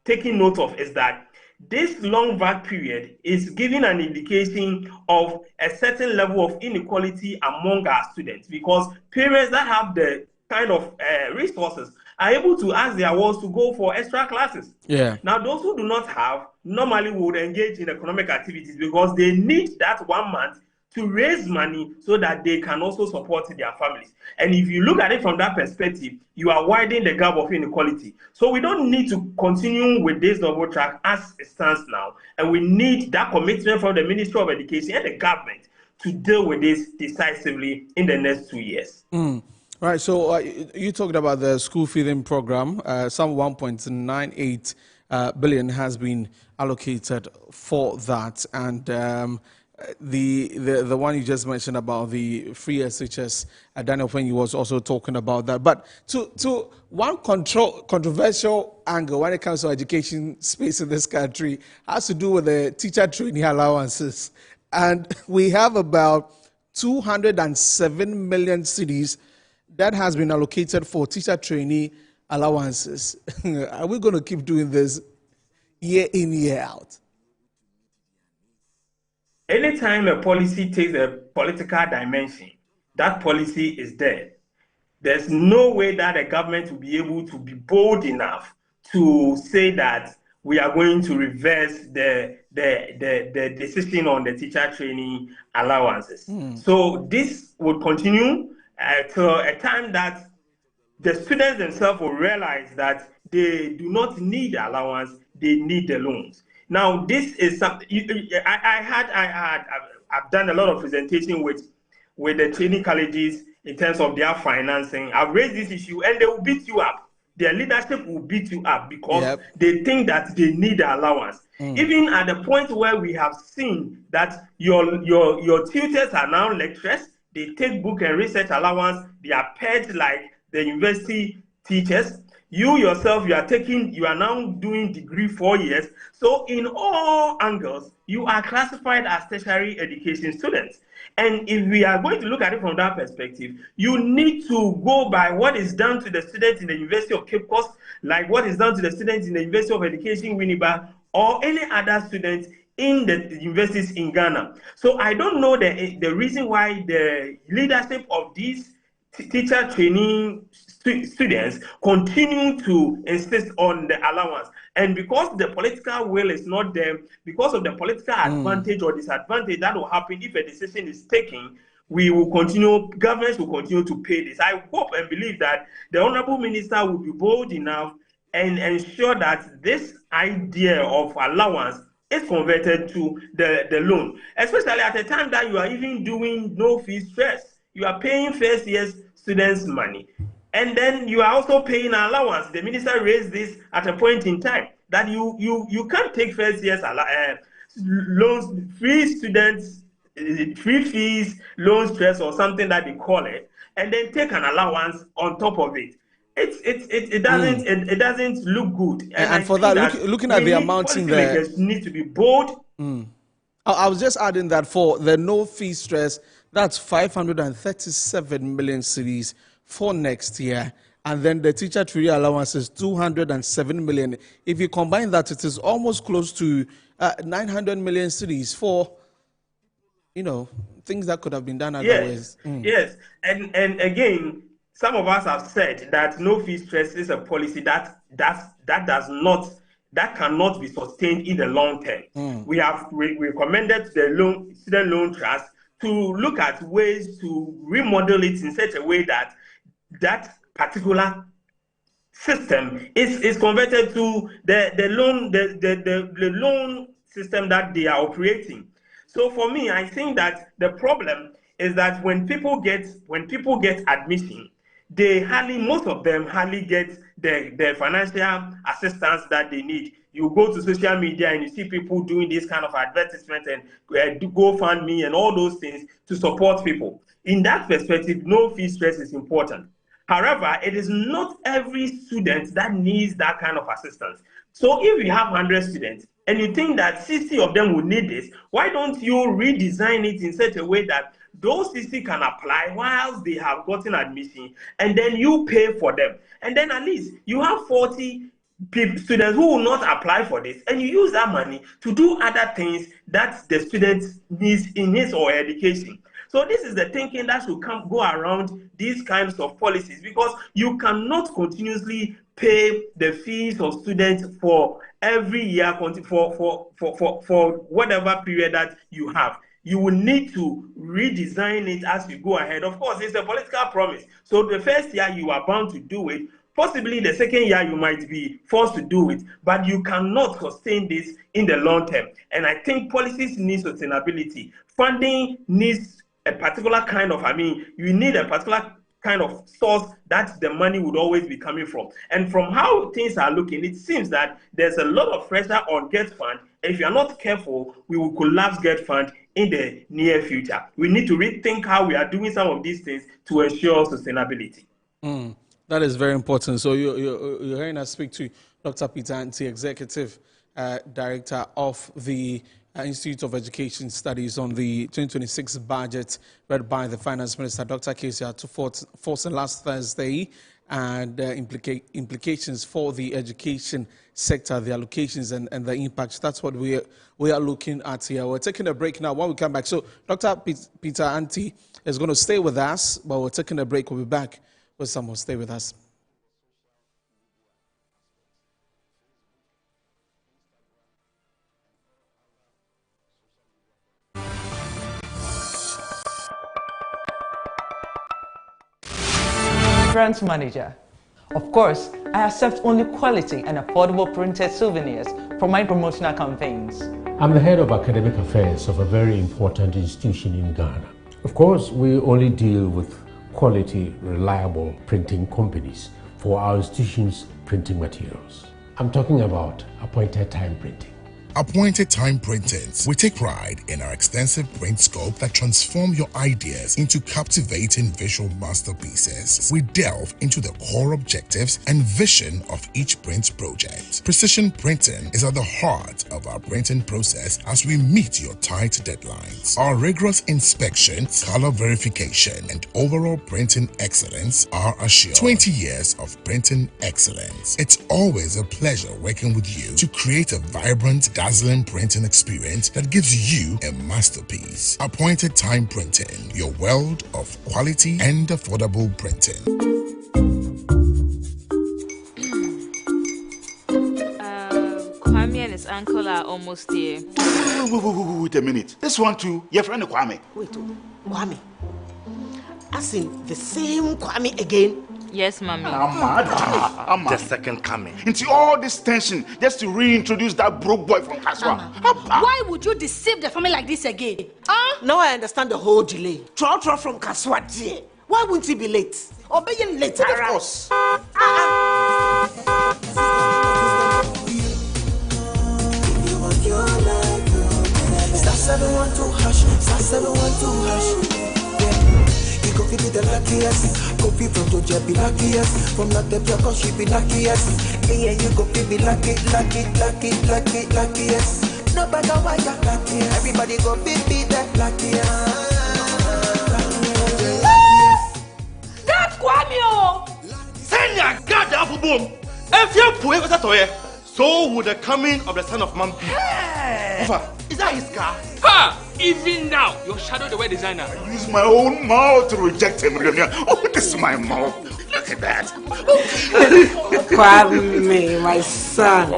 [SPEAKER 5] taking note of is that this long vague period is giving an indication of a certain level of inequality among our students, because parents that have the kind of resources are able to ask their wards to go for extra classes. Now, those who do not have normally would engage in economic activities because they need that 1 month to raise money so that they can also support their families. And if you look at it from that perspective, you are widening the gap of inequality. So we don't need to continue with this double track as it stands now. And we need that commitment from the Ministry of Education and the government to deal with this decisively in the next 2 years.
[SPEAKER 1] Right, so you talked about the school feeding program. Some 1.98 billion has been allocated for that, and the one you just mentioned about the free SHS, Daniel Penny was also talking about that. But to one controversial angle when it comes to education space in this country has to do with the teacher training allowances, and we have about 207 million cedis that has been allocated for teacher trainee allowances. Are we going to keep doing this year in, year out?
[SPEAKER 5] Anytime a policy takes a political dimension, that policy is dead. There's no way that the government will be able to be bold enough to say that we are going to reverse the decision on the teacher training allowances. So this will continue till a time that the students themselves will realize that they do not need allowance, they need the loans. Now, this is something I've done a lot of presentation with the training colleges in terms of their financing. I've raised this issue and they will beat you up. Their leadership will beat you up because they think that they need the allowance. Even at the point where we have seen that your tutors are now lecturers, they take book and research allowance, they are paid like the university teachers. You yourself, you are now doing degree 4 years. So in all angles, you are classified as tertiary education students. And if we are going to look at it from that perspective, you need to go by what is done to the students in the University of Cape Coast, like what is done to the students in the University of Education, Winneba, or any other students in the universities in Ghana. So I don't know the reason why the leadership of these teacher training students continue to insist on the allowance. And because the political will is not there, because of the political advantage or disadvantage that will happen if a decision is taken, governments will continue to pay this. I hope and believe that the Honorable Minister will be bold enough and ensure that this idea of allowance is converted to the loan, especially at a time that you are even doing no fee stress. You are paying first year's students money. And then you are also paying allowance. The minister raised this at a point in time that you can't take first year's loans, free students, free fees, loan stress or something that they call it, and then take an allowance on top of it. It doesn't look good.
[SPEAKER 1] And for that, looking at the amounts in there,
[SPEAKER 5] need to be bold.
[SPEAKER 1] I was just adding that for the no fee stress, that's 537 million cedis for next year. And then the teacher training allowance is 207 million. If you combine that, it is almost close to 900 million cedis for, things that could have been done otherwise.
[SPEAKER 5] Yes. And again, some of us have said that no fee stress is a policy that cannot be sustained in the long term. We have recommended the student loan trust to look at ways to remodel it in such a way that that particular system is converted to the loan system that they are operating. So for me, I think that the problem is that when people get admission, most of them hardly get the financial assistance that they need. You go to social media and you see people doing this kind of advertisement and GoFundMe and all those things to support people. In that perspective, no fee stress is important. However, it is not every student that needs that kind of assistance. So if you have 100 students and you think that 60 of them will need this, why don't you redesign it in such a way that those 60 can apply whilst they have gotten admission, and then you pay for them. And then at least you have 40 students who will not apply for this, and you use that money to do other things that the student needs in his or her education. So this is the thinking that should go around these kinds of policies, because you cannot continuously pay the fees of students for every year for whatever period that you have. you will need to redesign it as you go ahead. Of course, it's a political promise. So the first year you are bound to do it. Possibly the second year you might be forced to do it, but you cannot sustain this in the long term. And I think policies need sustainability. Funding needs a particular kind of, you need a particular kind of source that the money would always be coming from. And from how things are looking, it seems that there's a lot of pressure on GET-FUND. If you are not careful, we will collapse GET-FUND in the near future. We need to rethink how we are doing some of these things to ensure sustainability.
[SPEAKER 1] That is very important. So you're hearing us speak to Dr. Peter Anti, Executive Director of the Institute of Education Studies on the 2026 budget read by the Finance Minister, Dr. Kezia Forson, last Thursday, and implications for the education sector, the allocations and the impacts. That's what we are looking at here. We're taking a break now. When we come back, so Dr. Peter Anti is going to stay with us, but we're taking a break. We'll be back with some more. Stay with us.
[SPEAKER 6] Branch manager. Of course, I accept only quality and affordable printed souvenirs for my promotional campaigns.
[SPEAKER 7] I'm the head of academic affairs of a very important institution in Ghana. Of course, we only deal with quality, reliable printing companies for our institution's printing materials. I'm talking about appointed time printing.
[SPEAKER 8] Appointed Time Printings. We take pride in our extensive print scope that transform your ideas into captivating visual masterpieces. We delve into the core objectives and vision of each print project. Precision printing is at the heart of our printing process as we meet your tight deadlines. Our rigorous inspection, color verification, and overall printing excellence are assured. 20 years of printing excellence. It's always a pleasure working with you to create a vibrant, dazzling printing experience that gives you a masterpiece. Appointed Time Printing, your world of quality and affordable printing.
[SPEAKER 15] Kwame and his uncle are almost here.
[SPEAKER 9] Wait a minute. This one too, your friend Kwame.
[SPEAKER 17] Wait, Kwame. As in the same Kwame again?
[SPEAKER 15] Yes, Mommy.
[SPEAKER 9] I'm the second coming. Into all this tension just to reintroduce that broke boy from Kaswa.
[SPEAKER 18] Why would you deceive the family like this again?
[SPEAKER 17] Now I understand the whole delay. Troll from Kaswa, dear. Why wouldn't he be late? Or be late, of course.
[SPEAKER 19] Star 712 hash, star 712 hash. You go feel the luckiest. Coffee from Georgia be luckiest. From Natepia, cause she be luckiest. Yeah, you go feel be luckiest. No matter why you're luckiest. Everybody go be the luckiest.
[SPEAKER 18] That's Kwame!
[SPEAKER 16] Send your God up boom. If you put it toye, so would the coming of the son of man be.
[SPEAKER 18] Hey.
[SPEAKER 16] Is that his car?
[SPEAKER 20] Ha! Even now, your shadow the way designer.
[SPEAKER 9] I use my own mouth to reject him. Oh, this is my mouth. Look at that.
[SPEAKER 17] Kwame, my son.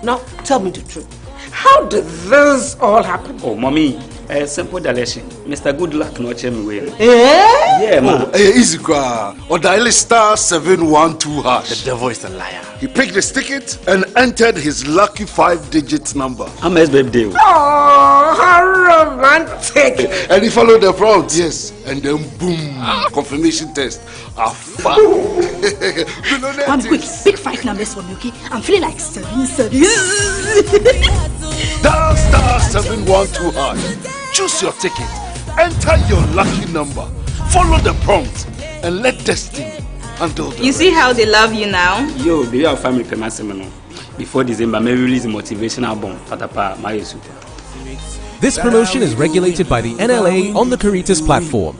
[SPEAKER 17] Now, tell me the truth. How did this all happen?
[SPEAKER 21] Oh, Mommy, simple direction. Mr. Goodluck no check me way.
[SPEAKER 17] Yeah,
[SPEAKER 21] man.
[SPEAKER 22] Easy car. Or dial star 712 hash.
[SPEAKER 9] The devil is a liar.
[SPEAKER 22] He picked his ticket and entered his lucky 5-digit number.
[SPEAKER 21] I'm his birthday.
[SPEAKER 17] Oh, how romantic!
[SPEAKER 22] And he followed the prompts, yes. And then boom, confirmation test.
[SPEAKER 18] I'm quick, pick 5 numbers for me, okay? I'm feeling like 7.
[SPEAKER 22] Dial star 712 hash. Choose your ticket. Enter your lucky number. Follow the prompts and let destiny handle the
[SPEAKER 15] You see how they love you now?
[SPEAKER 21] Yo, do you have family payment? Before December, may release a motivational album. Patapa, my super.
[SPEAKER 23] This promotion is regulated by the NLA on the Caritas platform.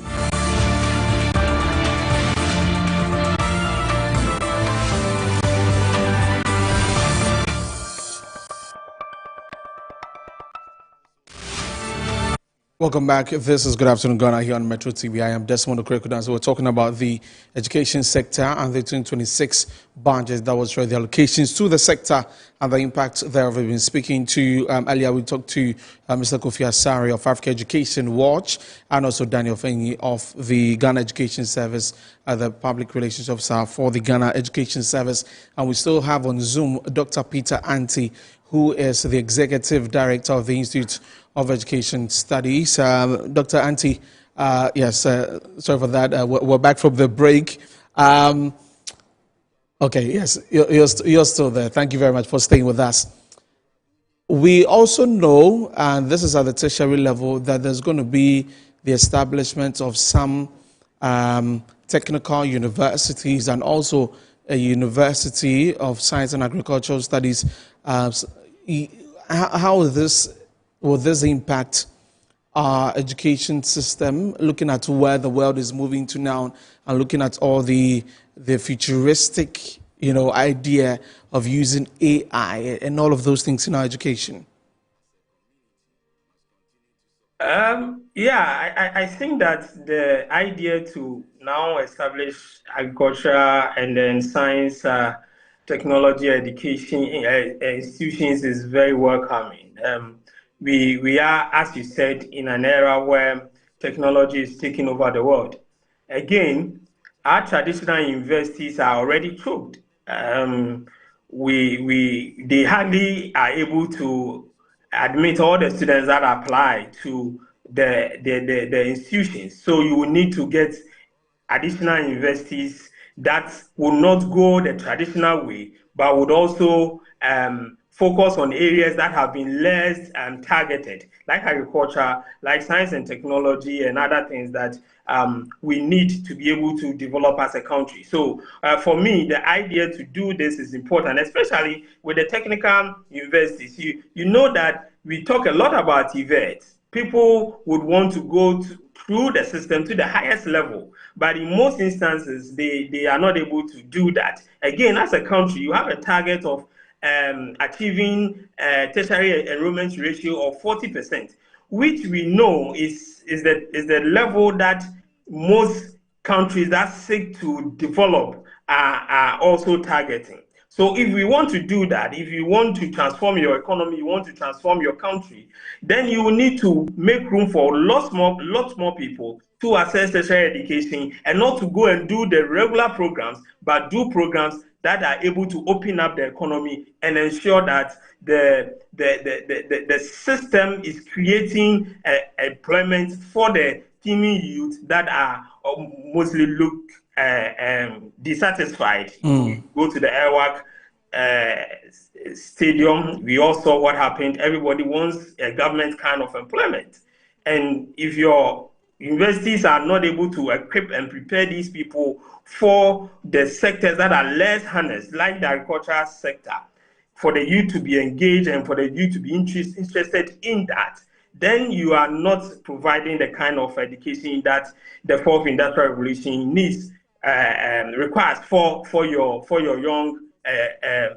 [SPEAKER 1] Welcome back. This is Good Afternoon Ghana here on Metro TV. I am Desmond Okrekodan. So we're talking about the education sector and the 2026 budget that was showing the allocations to the sector and the impact thereof. We've been speaking to, earlier we talked to Mr. Kofi Asare of Africa Education Watch and also Daniel Fengi of the Ghana Education Service, the Public Relations Officer for the Ghana Education Service. And we still have on Zoom Dr. Peter Anti, who is the Executive Director of the Institute of Education Studies. Dr. Anti, yes, sorry for that. We're back from the break. Okay, yes, you're still there. Thank you very much for staying with us. We also know, and this is at the tertiary level, that there's going to be the establishment of some technical universities and also a University of Science and Agricultural Studies. How will this impact our education system, looking at where the world is moving to now and looking at all the futuristic, idea of using AI and all of those things in our education?
[SPEAKER 5] I think that the idea to now establish agriculture and then science technology education institutions is very welcoming. We are, as you said, in an era where technology is taking over the world. Again, our traditional universities are already choked. They hardly are able to admit all the students that apply to the institutions. So you will need to get additional universities that will not go the traditional way, but would also focus on areas that have been less targeted, like agriculture, like science and technology, and other things that we need to be able to develop as a country. So for me, the idea to do this is important, especially with the technical universities. You know that we talk a lot about TVET. People would want to go through the system to the highest level, but in most instances, they are not able to do that. Again, as a country, you have a target of achieving a tertiary enrollment ratio of 40%, which we know is the level that most countries that seek to develop are also targeting. So if we want to do that, if you want to transform your economy, you want to transform your country, then you will need to make room for lots more people to access tertiary education and not to go and do the regular programs, but do programs that are able to open up the economy and ensure that the system is creating employment for the teeming youth that are mostly dissatisfied. You go to the Airwork stadium, we all saw what happened. Everybody wants a government kind of employment. And if your universities are not able to equip and prepare these people for the sectors that are less harnessed, like the agricultural sector, for the youth to be engaged and for the youth to be interested in that, then you are not providing the kind of education that the fourth industrial revolution needs, requires for your young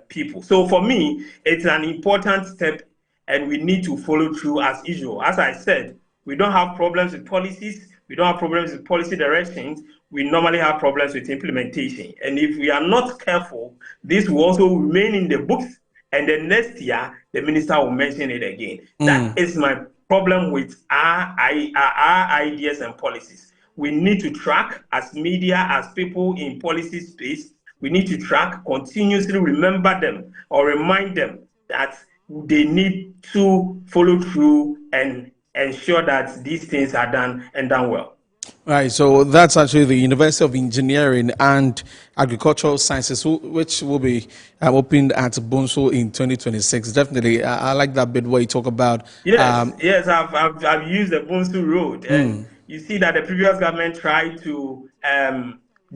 [SPEAKER 5] people. So for me, it's an important step, and we need to follow through as usual. As I said, we don't have problems with policies. We don't have problems with policy directions. We normally have problems with implementation. And if we are not careful, this will also remain in the books. And then next year, the minister will mention it again. That is my problem with our ideas and policies. We need to track, as media, as people in policy space, we need to track, continuously remember them or remind them that they need to follow through and ensure that these things are done and done well.
[SPEAKER 1] Right, so that's actually the University of Engineering and Agricultural Sciences, which will be opened at Bonsu in 2026. Definitely, I like that bit where you talk about.
[SPEAKER 5] Yes, I've used the Bonsu road, and you see that the previous government tried to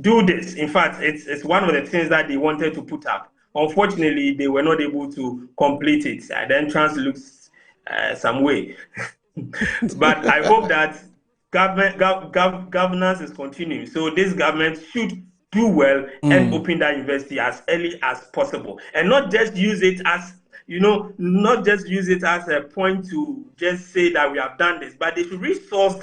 [SPEAKER 5] do this. In fact, it's one of the things that they wanted to put up. Unfortunately, they were not able to complete it. The entrance looks some way. But I hope that governance is continuing. So this government should do well and open that university as early as possible, and not just use it as not just use it as a point to just say that we have done this, but they should resource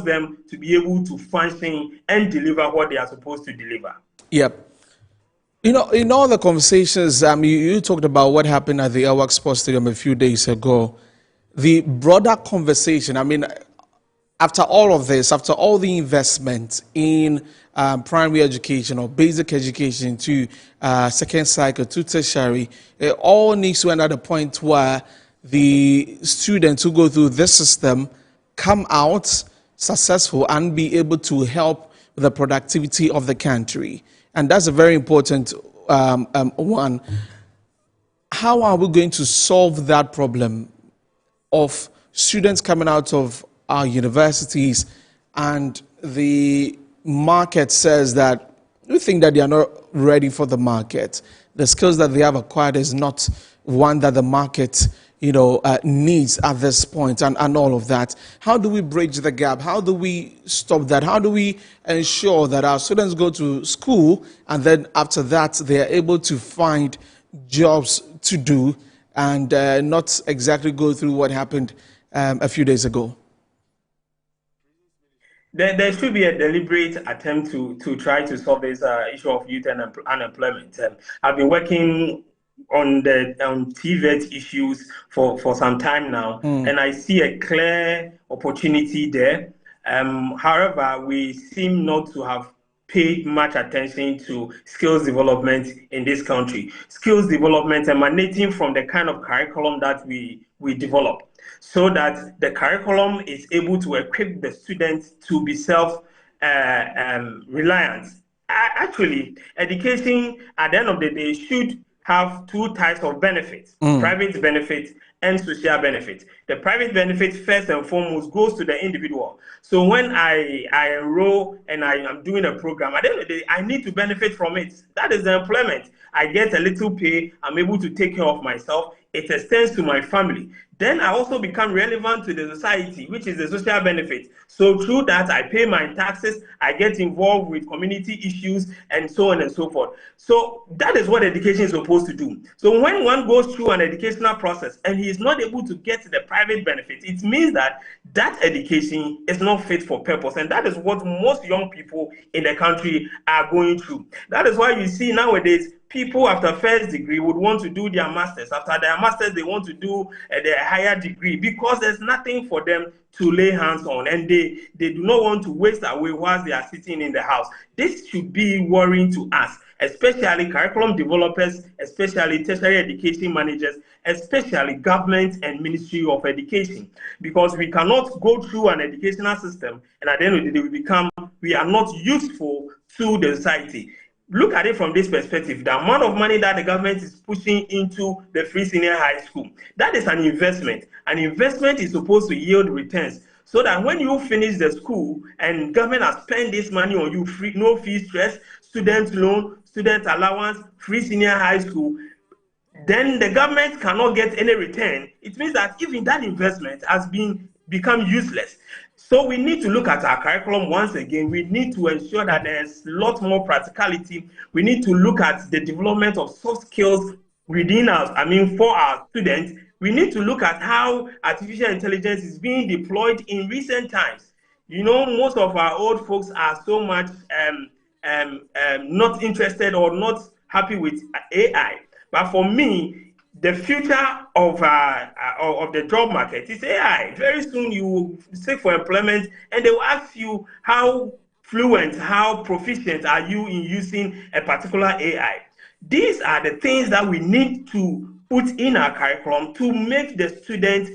[SPEAKER 5] them to be able to function and deliver what they are supposed to deliver.
[SPEAKER 1] Yep. In all the conversations, you talked about what happened at the Elwak Sports Stadium a few days ago. The broader conversation, after all of this, after all the investment in primary education or basic education to second cycle to tertiary, it all needs to end at a point where the students who go through this system come out successful and be able to help the productivity of the country. And that's a very important one. How are we going to solve that problem of students coming out of our universities and the market says that we think that they are not ready for the market? The skills that they have acquired is not one that the market needs at this point and all of that. How do we bridge the gap? How do we stop that? How do we ensure that our students go to school and then after that they are able to find jobs to do and not exactly go through what happened a few days ago?
[SPEAKER 5] There should be a deliberate attempt to try to solve this issue of youth unemployment. I've been working on TVET issues for some time now, and I see a clear opportunity there. However, we seem not to have paid much attention to skills development in this country. Skills development emanating from the kind of curriculum that we develop, so that the curriculum is able to equip the students to be self-reliant. Actually, education at the end of the day should have two types of benefits, private benefits and social benefits. The private benefit, first and foremost, goes to the individual. So when I enroll and I am doing a program, at the end of the day, I need to benefit from it. That is the employment. I get a little pay, I'm able to take care of myself, it extends to my family. Then I also become relevant to the society, which is the social benefit. So through that, I pay my taxes, I get involved with community issues, and so on and so forth. So that is what education is supposed to do. So when one goes through an educational process and he is not able to get the private benefit, it means that that education is not fit for purpose. And that is what most young people in the country are going through. That is why you see nowadays, people after first degree would want to do their masters. After their masters, they want to do their higher degree because there's nothing for them to lay hands on, and they do not want to waste away whilst they are sitting in the house. This should be worrying to us, especially curriculum developers, especially tertiary education managers, especially government and Ministry of Education, because we cannot go through an educational system and at the end of the day we are not useful to the society. Look at it from this perspective. The amount of money that the government is pushing into the free senior high school, that is an investment. An investment is supposed to yield returns, so that when you finish the school and government has spent this money on you, free, no fee stress, student loan, student allowance, free senior high school, then the government cannot get any return. It means that even that investment has become useless. So we need to look at our curriculum once again. We need to ensure that there's a lot more practicality. We need to look at the development of soft skills within us, for our students. We need to look at how artificial intelligence is being deployed in recent times. Most of our old folks are so much not interested or not happy with AI. But for me, the future of the job market is AI. Very soon you will seek for employment and they will ask you how fluent, how proficient are you in using a particular AI. These are the things that we need to put in our curriculum to make the students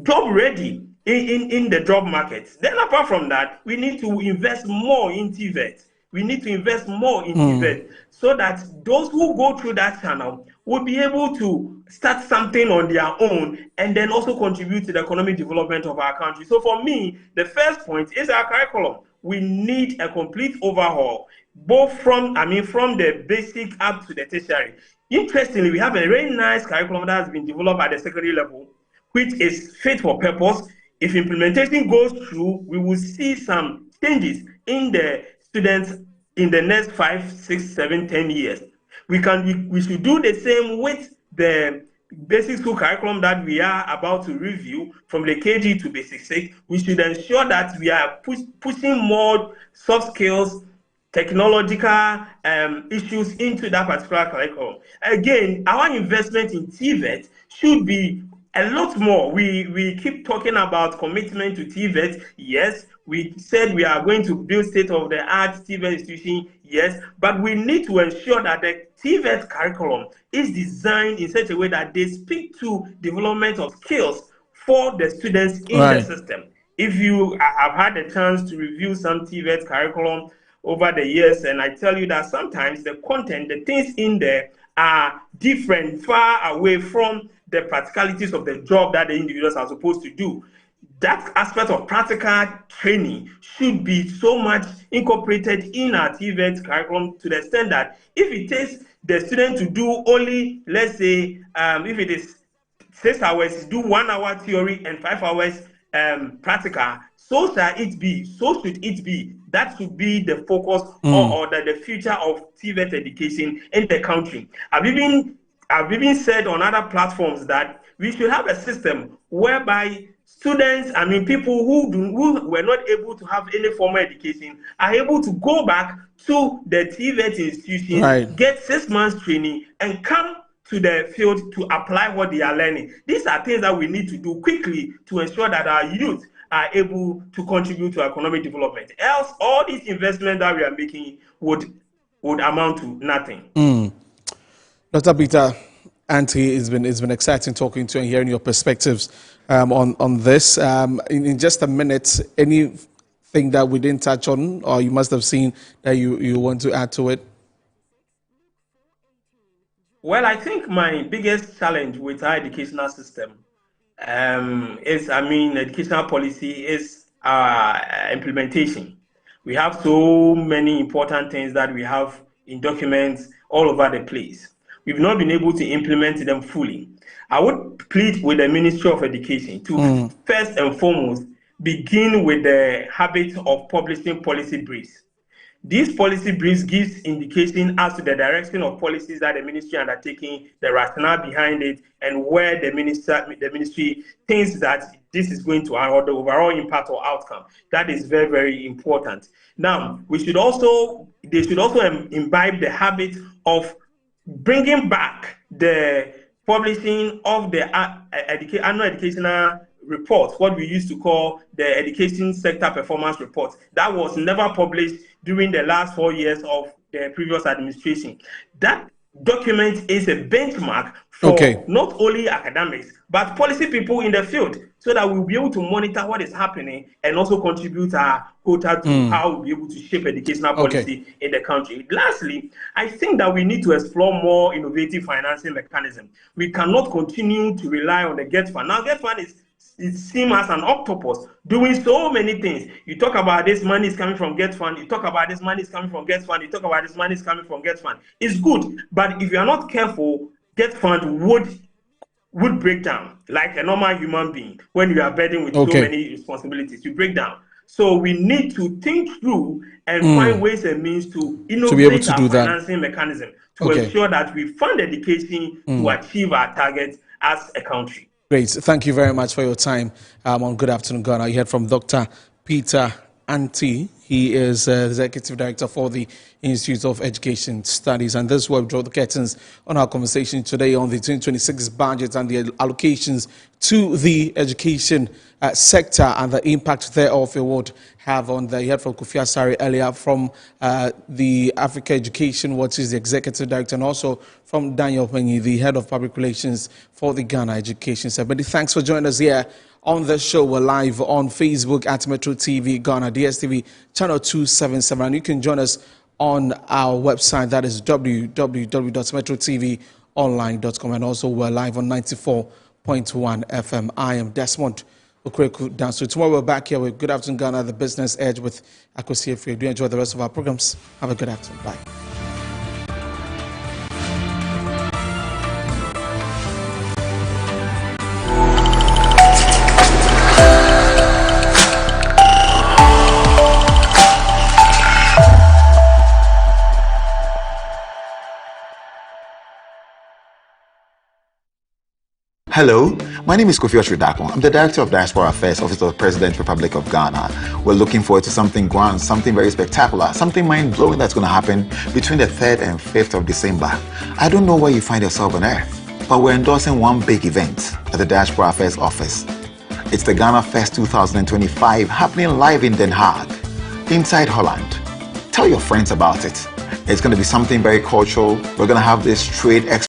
[SPEAKER 5] job ready in the job market. Then apart from that, we need to invest more in TVET. We need to invest more in TVET so that those who go through that channel will be able to start something on their own and then also contribute to the economic development of our country. So for me, the first point is our curriculum. We need a complete overhaul, both from the basic up to the tertiary. Interestingly, we have a very nice curriculum that has been developed at the secondary level, which is fit for purpose. If implementation goes through, we will see some changes in the students in the next 5, 6, 7, 10 years. We should do the same with the basic school curriculum that we are about to review from the KG to basic 6. We should ensure that we are pushing more soft skills, technological issues into that particular curriculum. Again, our investment in TVET should be a lot more. We keep talking about commitment to TVET. Yes, we said we are going to build state-of-the-art TVET institution. Yes, but we need to ensure that the TVET curriculum is designed in such a way that they speak to development of skills for the students in the system. If you have had the chance to review some TVET curriculum over the years, and I tell you that sometimes the content, the things in there are different, far away from the practicalities of the job that the individuals are supposed to do. That aspect of practical training should be so much incorporated in our TVET curriculum to the extent that if it takes the student to do only, let's say, if it is 6 hours, do 1 hour theory and 5 hours practical, so shall it be, so should it be. That should be the focus or the future of TVET education in the country. I've even said on other platforms that we should have a system whereby students, people who were not able to have any formal education are able to go back to the TVET institution, get 6 months training, and come to the field to apply what they are learning. These are things that we need to do quickly to ensure that our youth are able to contribute to economic development. Else, all these investments that we are making would amount to nothing.
[SPEAKER 1] Dr. Peter Anti, it's been exciting talking to you and hearing your perspectives on this. In just a minute, anything that we didn't touch on, or you must have seen that you want to add to it?
[SPEAKER 5] Well, I think my biggest challenge with our educational system is, educational policy is implementation. We have so many important things that we have in documents all over the place. We've not been able to implement them fully. I would plead with the Ministry of Education to first and foremost begin with the habit of publishing policy briefs. These policy briefs gives indication as to the direction of policies that the ministry are undertaking, the rationale behind it, and where the ministry thinks that this is going to have the overall impact or outcome. That is very, very important. Now, they should also imbibe the habit of bringing back the publishing of the annual educational report, what we used to call the education sector performance report. That was never published during the last 4 years of the previous administration. That document is a benchmark for not only academics, but policy people in the field, so that we'll be able to monitor what is happening and also contribute our quota to how we'll be able to shape educational policy in the country. Lastly, I think that we need to explore more innovative financing mechanisms. We cannot continue to rely on the GET Fund. Now, GET Fund it seems as an octopus doing so many things. You talk about this money is coming from GET Fund, you talk about this money is coming from GET Fund, you talk about this money is coming from GET Fund. It's good, but if you are not careful, GET Fund would break down like a normal human being. When you are burdened with so many responsibilities, you break down. So we need to think through and find ways and means to innovate our financing mechanism to ensure that we fund education to achieve our targets as a country.
[SPEAKER 1] Great. Thank you very much for your time on Good Afternoon Ghana. You heard from Dr. Peter Anti. He is the Executive Director for the Institute of Education Studies. And this will draw the curtains on our conversation today on the 2026 budget and the allocations to the education sector and the impact thereof it would have on the. You heard from Kofi Asare earlier from the Africa Education Watch, is the Executive Director, and also from Daniel Penny, the Head of Public Relations for the Ghana Education Sector. Thanks for joining us here on the show. We're live on Facebook at Metro TV Ghana, DSTV channel 277. And you can join us on our website, that is www.metrotvonline.com. And also we're live on 94.1 FM. I am Desmond Okreku Danso. Tomorrow we're back here with Good Afternoon Ghana, the Business Edge with Akwasi Efre. Do enjoy the rest of our programs. Have a good afternoon. Bye.
[SPEAKER 2] Hello, my name is Kofi Osridako. I'm the Director of Diaspora Affairs, Office of the President, Republic of Ghana. We're looking forward to something grand, something very spectacular, something mind-blowing that's going to happen between the 3rd and 5th of December. I don't know where you find yourself on earth, but we're endorsing one big event at the Diaspora Affairs Office. It's the Ghana Fest 2025 happening live in Den Haag, inside Holland. Tell your friends about it. It's going to be something very cultural. We're going to have this trade expo